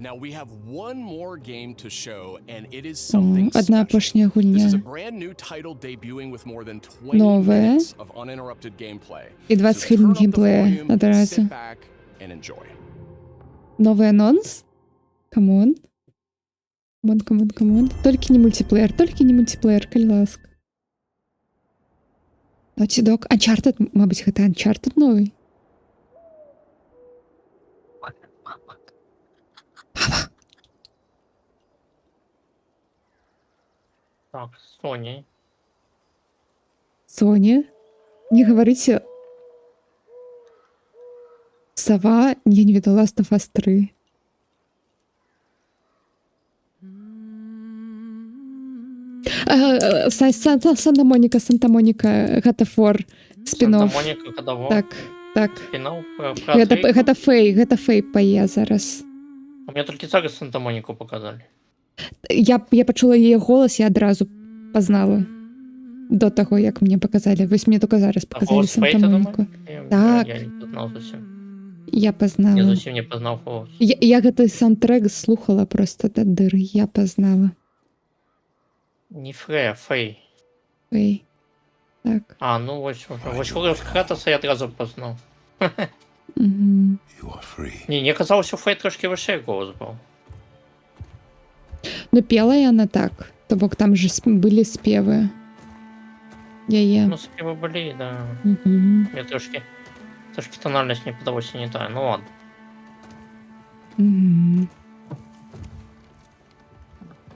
Now we have one more game to show, and it is something
Одна
special.
апошняя
This is a
гульня.
brand new title debuting with more than 20
Новая.
minutes of uninterrupted gameplay.
І 20
So
хвилин
turn up the
геймплея
volume,
одразу.
sit back and enjoy.
Новый анонс? Камон. Камон. Толькі не мультиплеер, калі ласка. Naughty Dog. Uncharted, мабыць, гэта Uncharted новый.
Так, Sony.
Sony? Не говорите. Сова? Я не видела Last of Us 3. Санта-Моника, God of War, спин-офф.
Санта-Моника, God of War.
Так.
Спін-офф про
Гэта фей пае зараз.
У меня только зараз Санта-Монику показали.
Я почула яе голас, я адразу пазнала. До таго, як мне показалі. Вось мне только зараз показалі
голос Фейта,
Санта-Монику.
думаю?
Так,
Я не познал зовсім.
я
Я
пазнала.
зовсім не познал голос.
Я гэты саундтрек слухала просто да дыры, я пазнала.
Не Фрея, Фей.
Фей. Так.
А, ну вось голос Кратоса я одразу познал.
Мгм.
Не казалось, що Фей трошки вище голос був.
Ну, пела яна так. То бок там же былі спевы. Яе.
Ну, співы былі, да.
Мгм.
Мне трошки тональність не подалося не та. Ну ладно.
Мгм.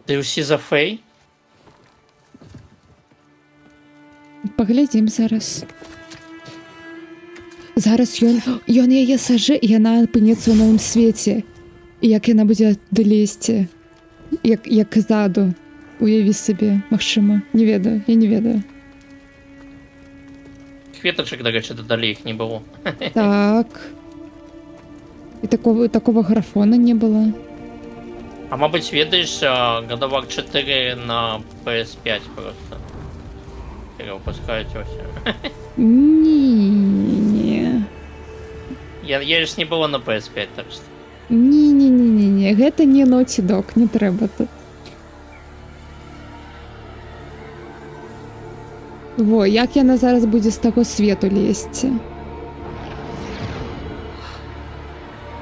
Ти усі за Фей?
Паглядзім зараз. Зараз ён яе сажэ, і яна апынецца ў новым свеце. І як яна будзе далезці. Як ззаду. Уяві сабе, магчыма. Не ведаю, я не ведаю.
Кветочек, до речі, додали, їх не було.
Так. І такого графона не было.
А мабуть, ведаєш, God of War 4 на PS5 просто. Перевипускають ось.
Не.
Я ж не было на PS5, так что.
Не, гэта не Naughty Dog, не трэба тут. Во, як яна зараз будзе з таго свету лезці?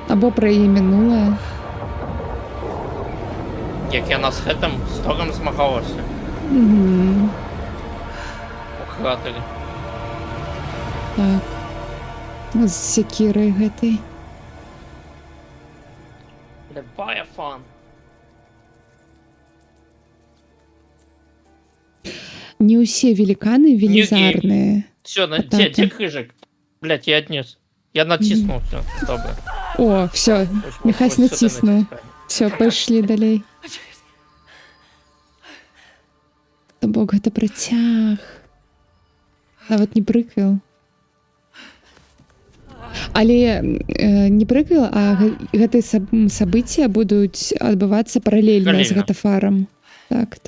Або пра яе мінулае.
Як яна з гэтым стогам змагалася.
Угу.
У кратері.
Так. З секірай гэтай.
Левіафан.
Не ўсе великаны велізарныя.
Все, где крыжик? Блять, я отнес. Я натиснул, все, добре.
О, все, Михась натиснул. Все, пошли далей. То бок гэта працяг. Нават не прыквел. Але не прыквел, а гэтыя события будуць адбывацца паралельна з Гатафаром. Так.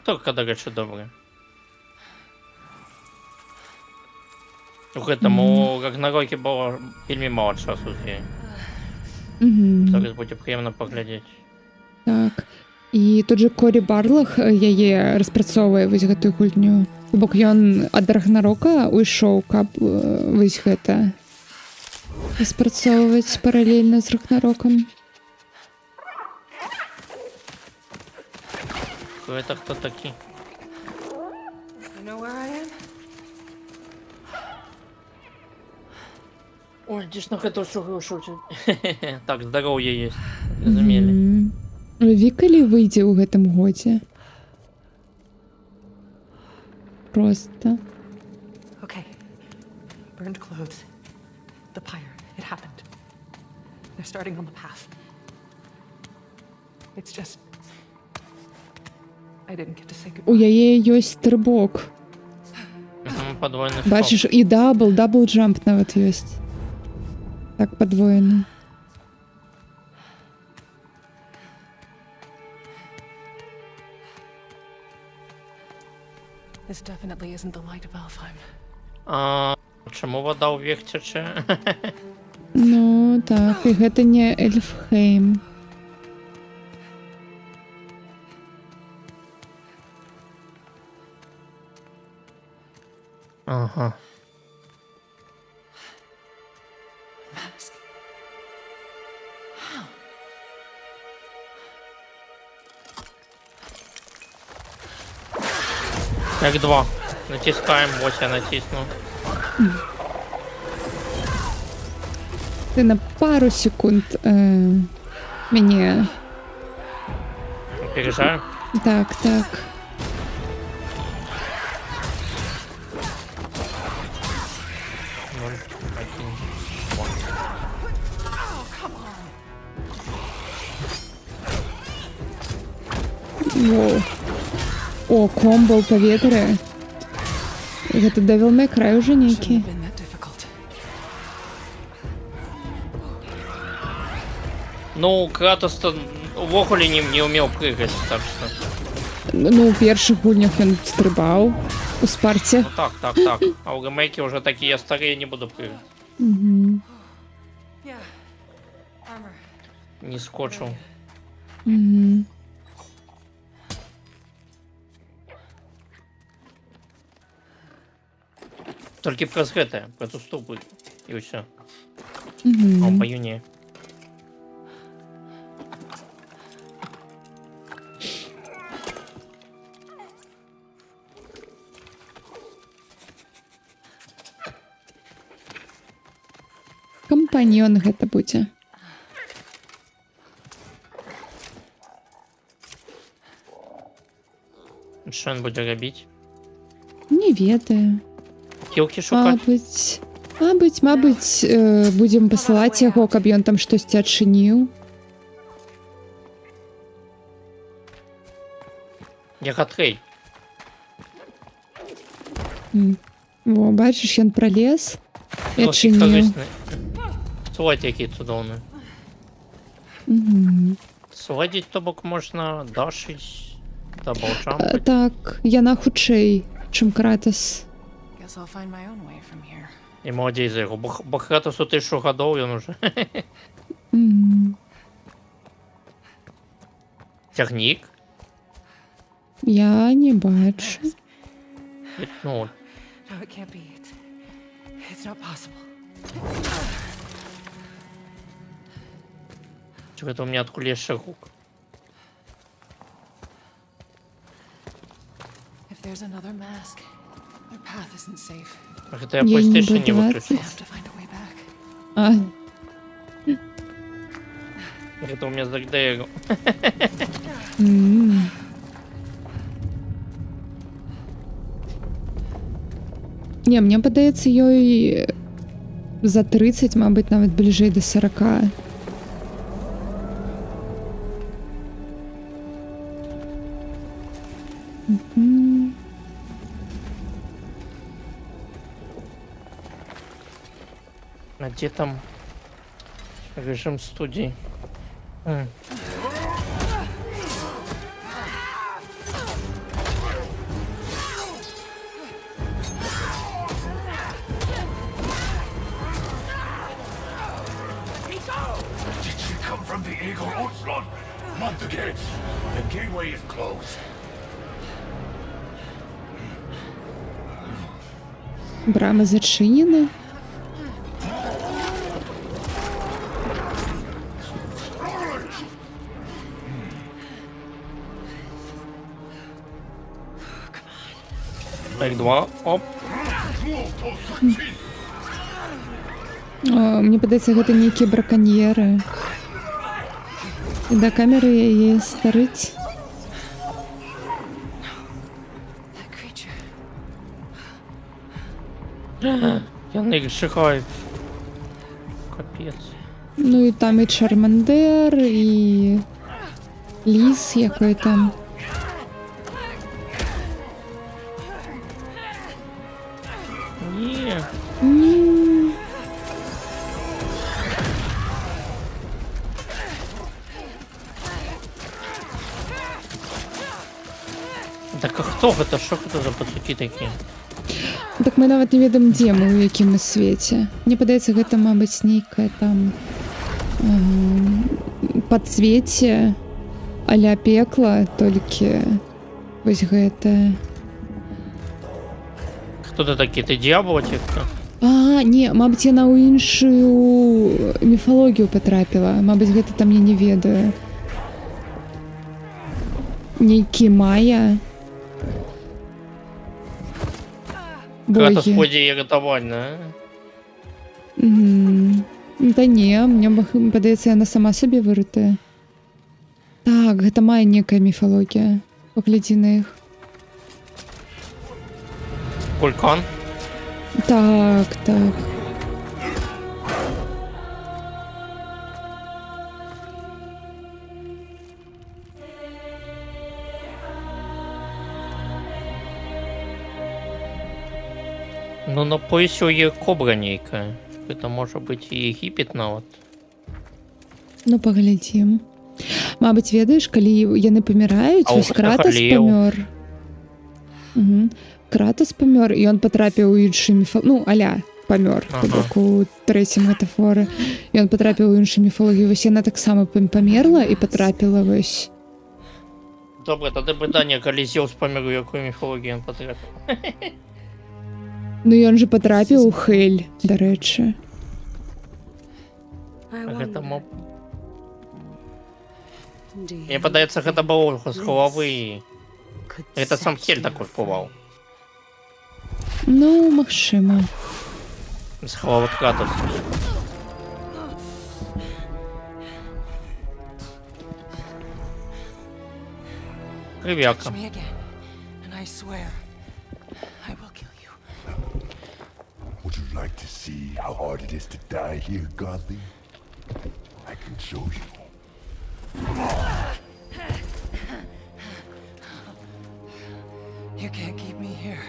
Только дагачу добрый. Гэтаму Рагнароке было вельмі мало часу з ёй. Зараз будзе прыемна паглядзець.
Так. І тут же Корі Барлах яе распрацоўвае вось гэтую гульню. Бок ён ад Рагнарока уйшоў, каб вось гэта распрацоўваць паралельна з Рагнарокам.
Это кто такі? Ой, десь на гэта ўсё грошы. Так, здароўе есть. Разумелі.
Вікалі выйдзе ў гэтым годзе? Просто.
Okay. Burned clothes. The pyre. It happened. They're starting on the path. It's just... I didn't get to say goodbye.
У яе ёсць стрибок.
Подвойны скок.
Бачиш, і дабл джамп нават ёсць. Так, подвоены.
This definitely isn't the light of Alfheim.
Чаму вода ўверх цячэ?
Ну, так, і гэта не Эльфхейм.
Ага. Так, 2. Натискаем, вот я натиснул.
Ти на пару секунд мяне...
Опережаю?
Так. Воу. О, комбо ў паветры. Гэта Devil May Cry уже нейкі.
Ну, Кратос-то увогуле не умел прыгать, так что...
Ну, у першых гульнях ён стрыбаў у Спарце.
Ну так. А у ремейке уже такие старые, не буду прыгать.
Угу.
Не скочил.
Угу.
Только праз гэтае, праз уступы і ўсё.
Угу.
А ў баю не.
Кампаньён гэта будзе.
Што ён будзе рабіць?
Не ведаю.
Кілкі шукаць?
Мабыць, будзем пасылаць яго, каб ён там штосьці адчыніў.
Як Атрей.
Во, бачыш, ён пралез і адчыніў.
Слайд які цудоўны.
Угу.
Сладзіць, то бок, можна дашыць.
Так, яна хутчэй, чым Кратас.
Guess I'll find my own way from here.
І молодець за його. Бо Кратосу 1000 годов, він уже. Тягнік?
Я не бачу.
Ну,
No, it can't be. It's not possible.
чого это у меня откулейший рук?
If there's another mask, their path isn't safe.
Это я PlayStation не выключил.
I'll have to find a way back.
А,
Это у меня загдею.
Не, мне падаецца ёй за 30, мабыць, нават бліжэй да 40.
А где там режим студии?
Did she come from the Eagle Onslaught? Not the gates. The gateway is closed.
Брама зачинена.
Так, 2. Оп.
Мне падаецца, гэта нейкія браканьеры. І да камеры яе старыць.
Яны іх шихаюць. Капец.
Ну і там і Чармандер, і ліс якой там.
Ні.
Ні.
Так а хто гэта? Що гэта за пацукі такі?
Так мы нават не ведаем, дзе мы, у якім мы свеце. Мне падаецца, гэта, мабыць, нейкае там падсвеце а-ля пекла, толькі вось гэта.
Хто ты такі? Ты д'ябол ці хто?
А, не, мабыць, яна ў іншую міфалогію патрапіла. Мабыць, гэта там я не ведаю. Нейкі Майя.
Кратос подзе і ратавальна,
Да не, мне падаецца, яна сама сабе вырытая. Так, гэта мае некая міфалогія. Паглядзі на іх.
Вулкан?
Так, так.
Ну, на поясе є кобра нейкая. Это можа быць і Егіпет нават.
Ну, паглядзім. Мабыць, ведаеш, калі яны паміраюць, вось Кратас памёр. Кратас памёр, і ён патрапіў у іншы міфалогію. Ну, аля, памёр. У трэцім метафоры. Ён патрапіў у іншы міфалогію. Вось яна таксама памерла і патрапіла вось.
Добра, тады пытанне, калі Зеўс памёр, у якую міфалогію ён патрапіў.
Ну ён же патрапіў у Хель, дарэчы.
Гэта моб... Мне падаецца, гэта было з галавы. Гэта сам Хель такой впливаў.
Ну, магчыма.
З галавы Кратоса. Кривяка.
Would you like to see how hard it is to die here, Godly? I can show you.
You can't keep me here.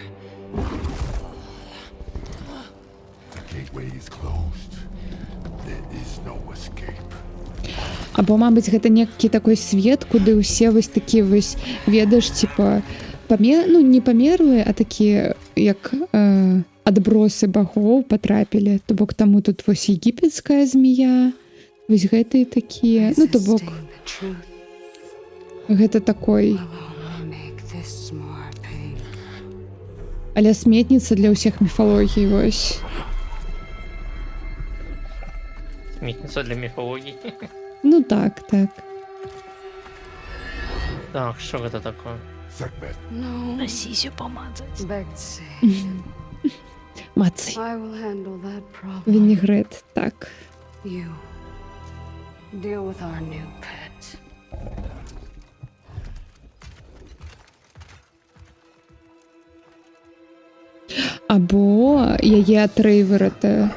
The gateway is closed.
Або, мабыць, гэта некі такой свет, куды ўсе вось такія вось, ведаеш, типа, ну, не памерлыя, а такія, як адбросы багоў патрапілі. То бок таму тут вось егіпецкая змея, вось гэтыя такія, ну, то бок гэта такой. Але сметніца для ўсіх міфалогій, вось.
Сметница для мифологии.
Ну так, так.
Так, что это такое?
На сисю помазать.
Маці. Вінігрет, так. Або яе Атрей виратує.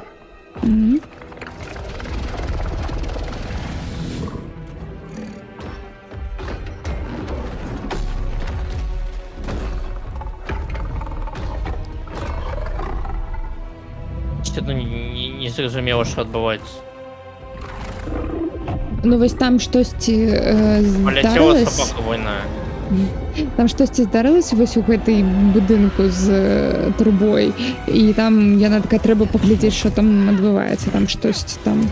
Не зрозуміло, що відбувається.
Ну, ось там щості
Полетіла
здарилось.
собака війна.
Там щості здарилось ось у гэтый будинку з трубой. І там, яна така, треба поглядіти, що там відбувається. Там щось там.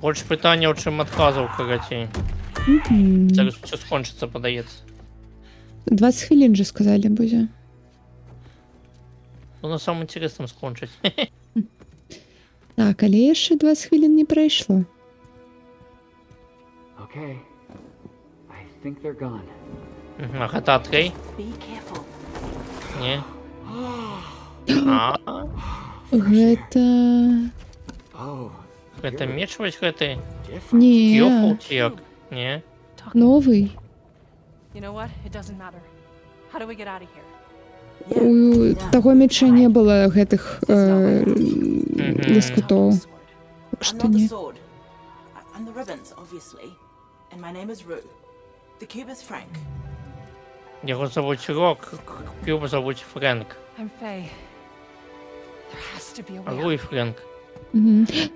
Більше питання, чим відказів, коротше. Зараз все скончиться, подається.
20 хвилин же сказали, Бузя.
Ну, на самом интересном скончить.
Так, але яшчэ 20 хвилин не пройшло.
Okay. I think they're gone.
А гэта Атрей? Не.
Гэта...
Гэта меч вось гэты?
Не.
Ёпал ці як? Не.
Новый.
You know what? It doesn't matter. How do we get out of here?
У таго меча не было гэтых лоскутоў. Так што не.
I'm the ribbons, obviously. And my name is Rue. The cube is Frank.
Його зовуть Рок, Кюб зовуть Френк.
I'm Faye. There has to be a way.
Ру і Френк.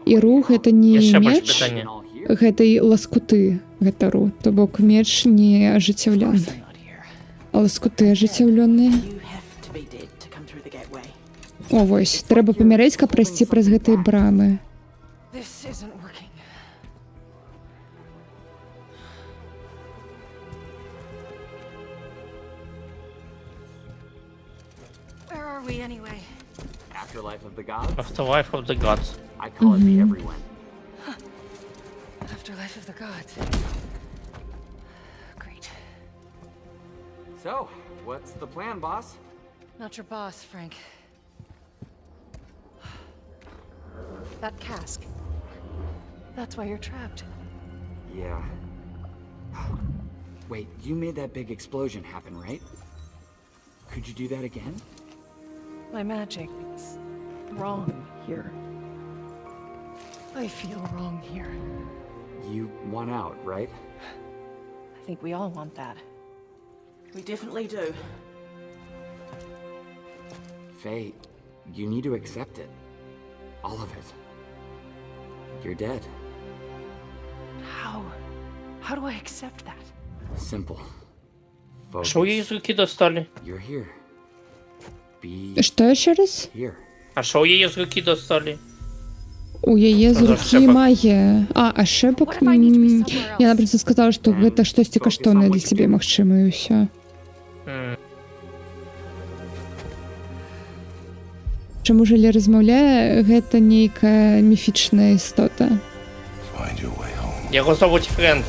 І Ру гэта не
Яшчэ больш
меч,
пытання.
гэта і ласкуты, гэта Ру. То бок меч не ажыццяўлены. А ласкуты ажыццяўлёныя. О, вось, трэба памярэць, каб прайсці праз гэтыя брамы.
This isn't working.
Where are we anyway?
Afterlife of the gods?
Afterlife of the Gods.
I call it the everyone.
Afterlife of the gods. Great.
So, what's the plan, boss?
Not your boss, Frank. That cask. That's why you're trapped.
Yeah. Wait, you made that big explosion happen, right? Could you do that again?
My magic, it's wrong here. I feel wrong here.
You want out, right?
I think we all want that.
We definitely do.
Faye, you need to accept it. All of it. You're dead.
How? How do I accept that?
Simple.
Що у її з руки достали?
You're here. Be
Што ще раз?
here.
А що у її з руки достали?
У яе з
За
рукі
шчэпак.
магія. А шэпак... Яна проста сказала, што гэта штосьці каштоўнае для цябе, магчыма, і ўсё. Чаму Жэле размаўляе, гэта нейкая міфічная істота.
Його зовуть Френк.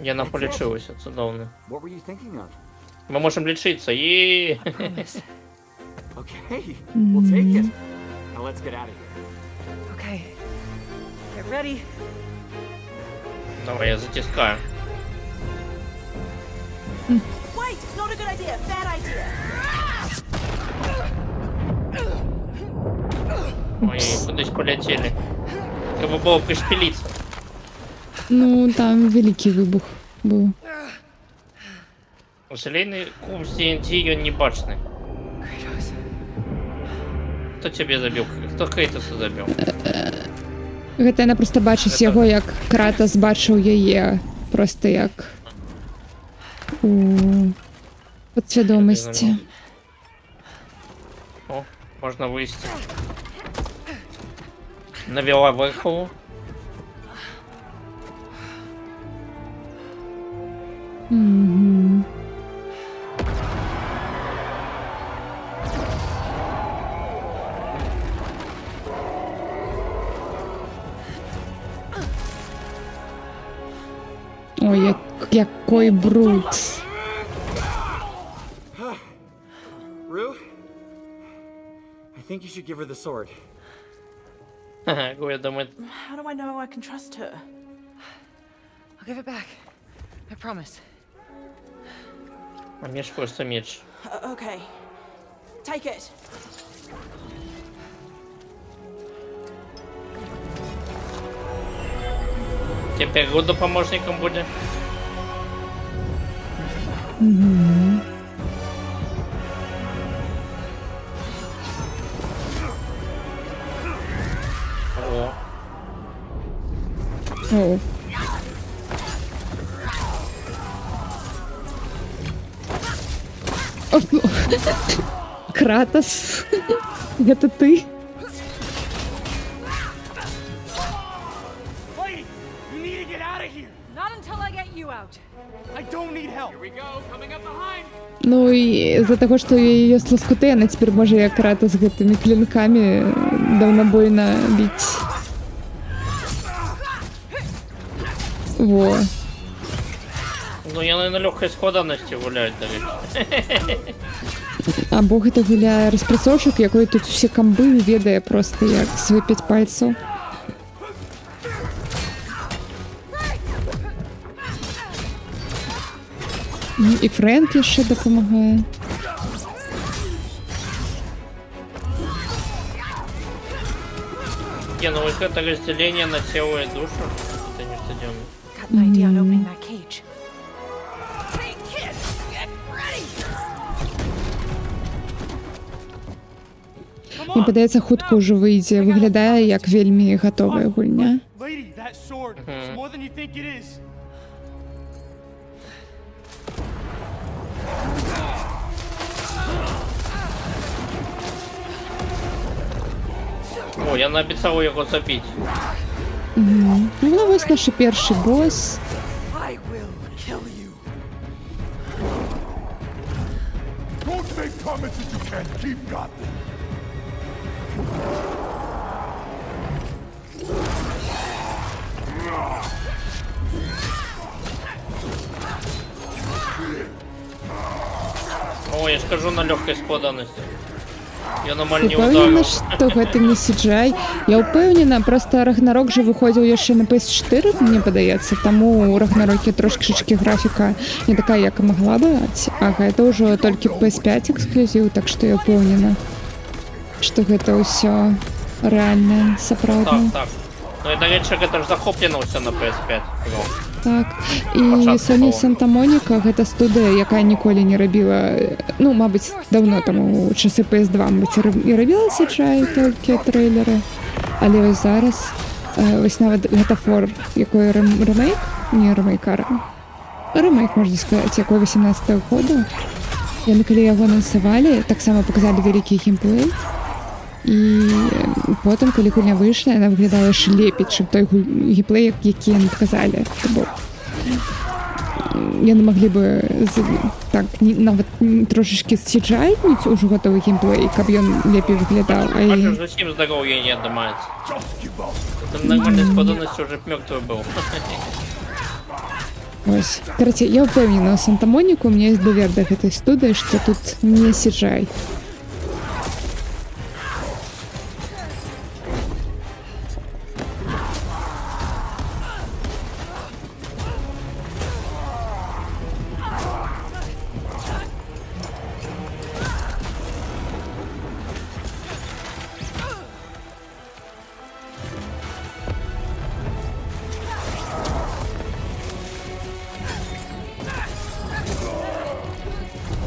Яна полічилася, цудовно.
What were you thinking of?
Ми можемо лічитися. Є.
Okay, we'll take it. Now let's get out of here.
Okay. Get ready.
Давай, я затискаю.
Wait, not a good idea. Bad idea.
Ой, кудись полетіли. Треба було пришпилитися.
Ну, там великий вибух був.
Желейный куб с TNT, он не бачный. Кто тебе забил? Кто Крейтоса забил?
Гэта яна просто бачыць яго, як Кратас бачыў яе. Просто як у подсвядомасці.
О, можно вылезти. Навела Верхову.
Угу. Ой, якой бруд.
Rue? I think you should give her the sword.
Гуя думает.
How do I know I can trust her?
I'll give it back. I promise.
А меч просто меч.
Okay. Take it.
Теперь Руда помощником будет.
Угу.
О.
О. Кратос, это ты?
Lady, you need to get out of here.
Not until I get you out.
I don't need help. Here we go, coming up behind.
Ну і з-за таго, што яе з лоскуты, яна цяпер можа як Кратос з гэтымі клінкамі даўнабойна біць. Во.
Ну я на легкой складанности гуляю, Давид.
Або гэта гуляе распрацоўшчык, якой тут усе камбы ведае просто як свае 5 пальцаў. І Фрэнк яшчэ дапамагае.
Не, ну вот это разделение на тело и душу, это не что делать.
Got an idea on opening that cage.
Мне падаецца, хутка ўжо выйдзе. Выглядае як вельмі гатовая гульня.
Lady, that sword is more than you think it is.
О, я наобещал его забить.
Ну, вось наш першы босс.
I will kill you. Don't make promises you can't keep, Goblin.
О, я скажу на легкой складанности. Я нормально не
Упэўнена,
ударил.
што гэта не CGI. Я ўпэўнена, просто Рагнарок же выходзіў яшчэ на PS4, мне падаецца, таму у Рагнароке трошки графіка не такая, як магла быць, а гэта ўжо толькі PS5 эксклюзіў, так што я ўпэўнена, што гэта ўсё рэальна, сапраўдна.
Так. Ну и до речі, это ж захоплено все на PS5.
Так, і Sony Santa Monica гэта студыя, якая ніколі не рабіла, ну, мабыць, даўно таму у часы PS2, мабыць, і рабіла CGI толькі трэйлеры, але вось зараз, вось нават God of War, якой ремейк, не ремейк, а ремейк, можна сказаць, якой 18-го года, яны калі яго анансавалі, таксама паказалі вялікі геймплей, і потым, калі гульня выйшла, яна выглядала яшчэ лепей, чым той геймплей, які яны паказалі. Яны маглі бы так, нават трошечкі CGI-нуць ужо гатовы геймплей, каб ён лепей выглядаў.
А зачем здоровье не отдымается? Это нормальной складанности уже мертвый был.
Ось. Карацей, я ўпэўнена, у Санта-Моніку у меня есть давер да гэтай студыі, што тут не CGI.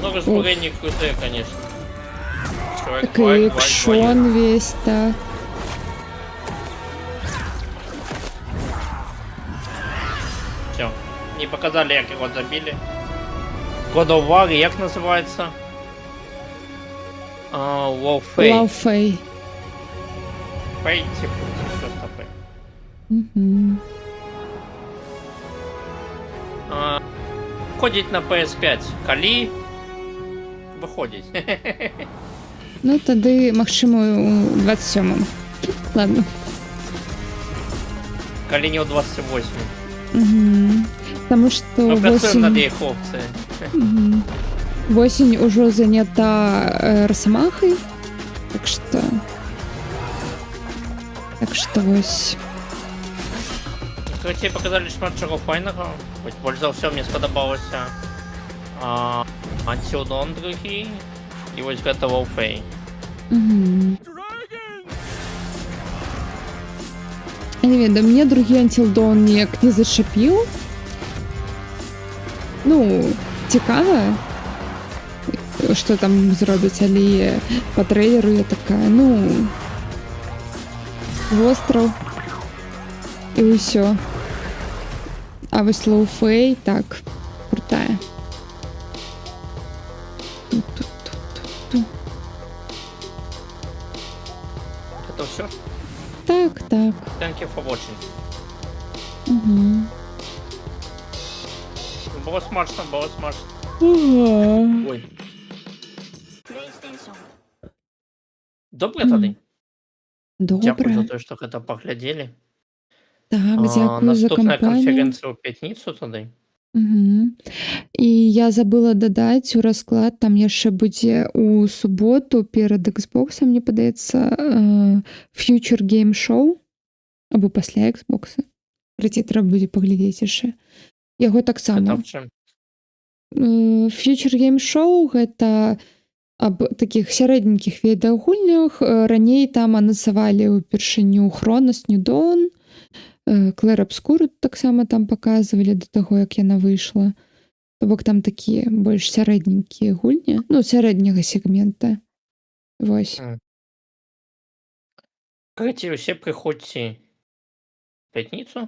Ну, розборення круте, конечно. Чувак,
Такий екшон весь, так.
Все. Не показали, як його забили. God of War, як називається? Лоу-Фей.
Лаофей.
Фей, типу, просто Фей.
Угу.
Виходить на PS5. Коли виходить.
Ну, тоді, максимум, у 27-му. Ладно.
Коли не у 28.
Угу. Потому что
Мы працуем над
осень...
їх опцією.
Угу. Осень уже занята Росомахой. Так что ось.
Короче, показали шмат чого файного. Більш за все мені сподобалося Until Dawn другий і ось гэта Лоу-Фей.
Угу. Я не ведаю, мне другий Until Dawn ніяк не зачепив. Ну, цікаво, що там зробить, але по трейлеру я така, ну, остров і усё. А ось Лоу-Фей, так, крутая.
Это все?
Так.
Thank you for watching.
Угу.
Було смачно.
Ага.
Ой. Добре тоді. Дякую за
Добре.
те, що гэта поглядели.
Так, дякую за
Наступная
компанію.
конференція у п'ятницю тоді.
Угу. І я забыла дадаць у расклад, там яшчэ будзе у суботу перад Xbox, мне падаецца, Future Game Show, або пасля Xbox. Карацей, трэба будзе паглядзець яшчэ. Яго таксама. Future Game Show — гэта аб такіх сярэдненькіх відэагульнях. Раней там анансавалі ўпершыню Chronos New Dawn, Clair Obscur таксама там паказвалі да таго, як яна выйшла. То бок там такія больш сярэдненькія гульні, ну, сярэдняга сегмента. Вось.
Короче, усе прыходзьце в пятніцу.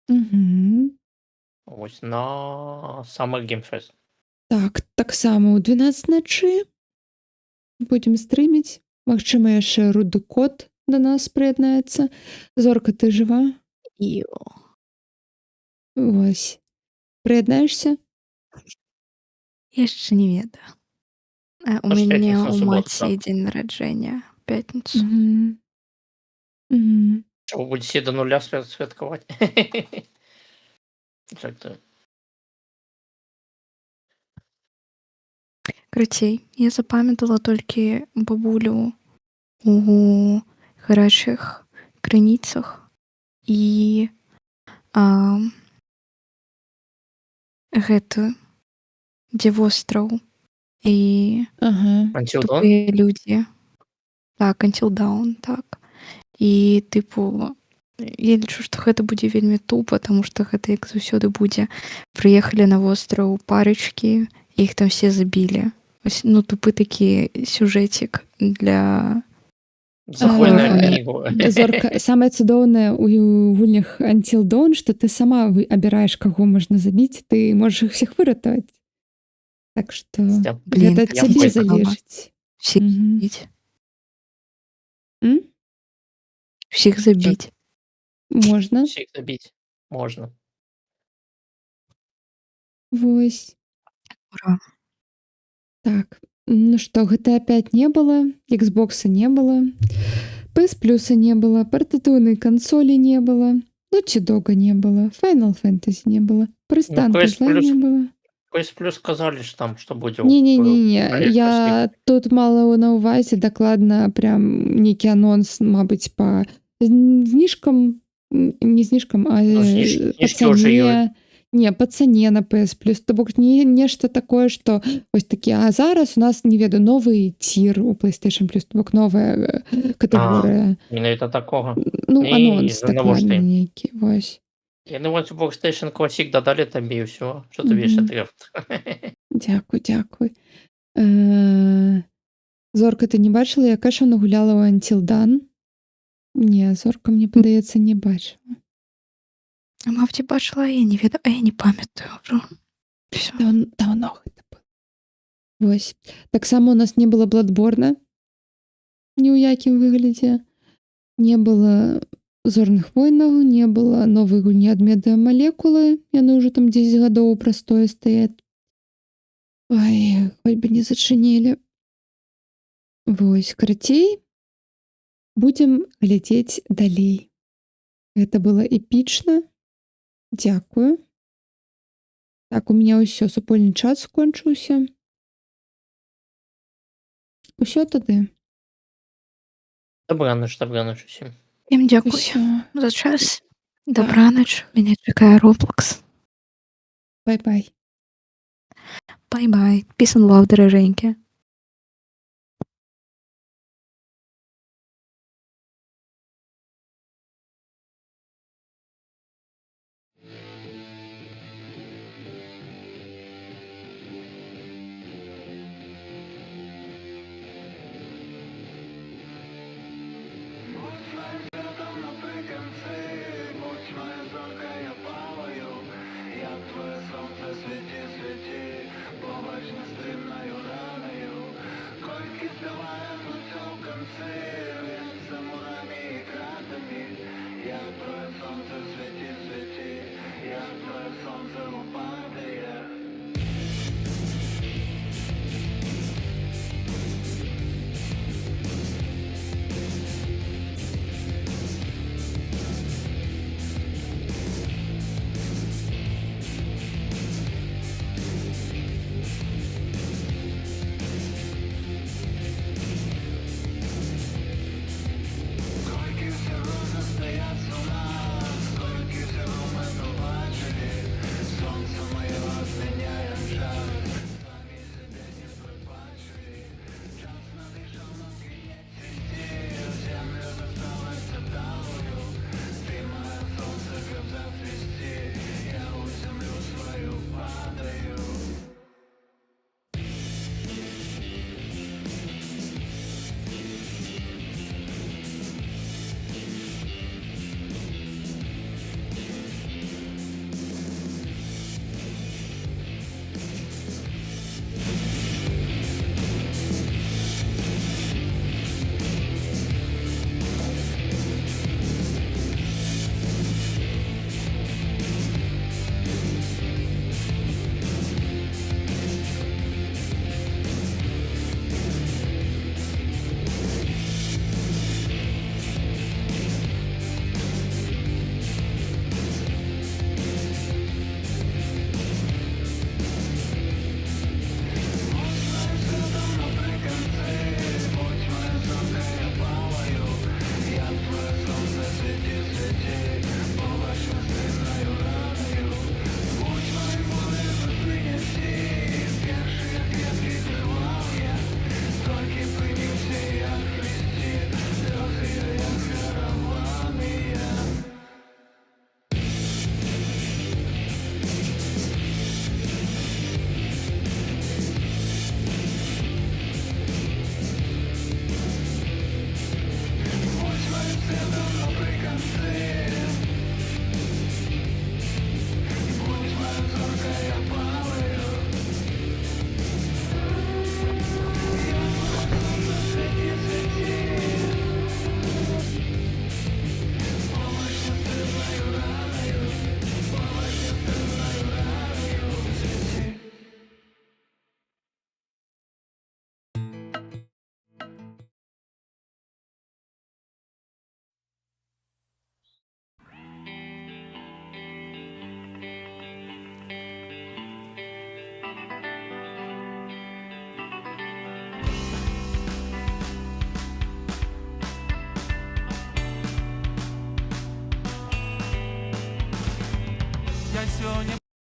Угу.
Ось на Summer Game Fest.
Так, таксама ў 12 начы будзем стрыміць. Магчыма, яшчэ Руды Кот да нас прыяднаецца. Зорка, ты жыва? Вось. Прыяднаешся?
Яшчэ не ведаю. У
Может,
мяне
пятницу,
у
суботу,
маці
да?
дзень нараджэння ў пятніцу.
Угу. Угу.
Что, вы будете до нуля святкаваць? Жартую.
Карацей, я запамятала толькі бабулю у гарачых крыніцах і гэтую, дзе востраў і
Until Dawn?
тупыя людзі. Так, Until Dawn, так. І, тыпу, я лічу, што гэта будзе вельмі тупа, таму што гэта як заўсёды будзе. Прыехалі на востраў парачкі, іх там все забілі. Ось, ну, тупы такі сюжэтик для...
Захвойная кніга.
Зорка, самае цудоўнае ў гульнях Until Dawn, што ты сама абіраеш, каго можна забіць, ты можаш іх всех выратаваць. Так што гэта ад цябе залежыць.
Всіх забіць. Всіх забіць.
Можна.
Всіх забіць. Можна.
Вось.
Ура.
Так, ну што, GTA 5 не было, Xbox не было, PS Plus не было, портативной консоли не было, Naughty Dog не было, Final Fantasy не было, пристанка зла не было.
PS Plus сказали, что там, что будет.
Не-не-не, я тут мала на увазе дакладна прям нейкі анонс, мабыць, па знижкам, не знижкам, а па цане. Не, по цане на PS Plus. То бок не нешта такое, што ось такі, а зараз у нас, не ведаю, новый тир у PlayStation Plus, то бок новая катэгорыя.
Менавіта такога.
Ну, анонс дакладна нейкі, вось.
Я думаю, цю PlayStation Classic додали тобі і все. Що тобі ще треба?
Дякую, дякую. Зорка, ти не бачила, яка ж вона гуляла у Until Dawn? Ні, Зорка, мені подається, не бачила.
Мабуть, бачила, я не пам'ятаю вже. Все.
Давно це було. Ось. Так само у нас не було Bloodborne. Ні у якім вигляді. Не було Зорных войнаў, не было новой гульні ад Медиамолекулы. Яны ўжо там 10 гадоў у прастоі стаяць. Ой, хоть бы не зачынілі. Вось, карацей, будем глядзець далей. Гэта было эпічна. Дзякую. Так, у меня ўсё, супольны час скончыўся. Усё тады.
Добраноч усім.
Всем дякую за час. Добраноч. Меня чекає Roblox.
Бай-бай.
Бай-бай. Peace and love, дороженькі.
Я сегодня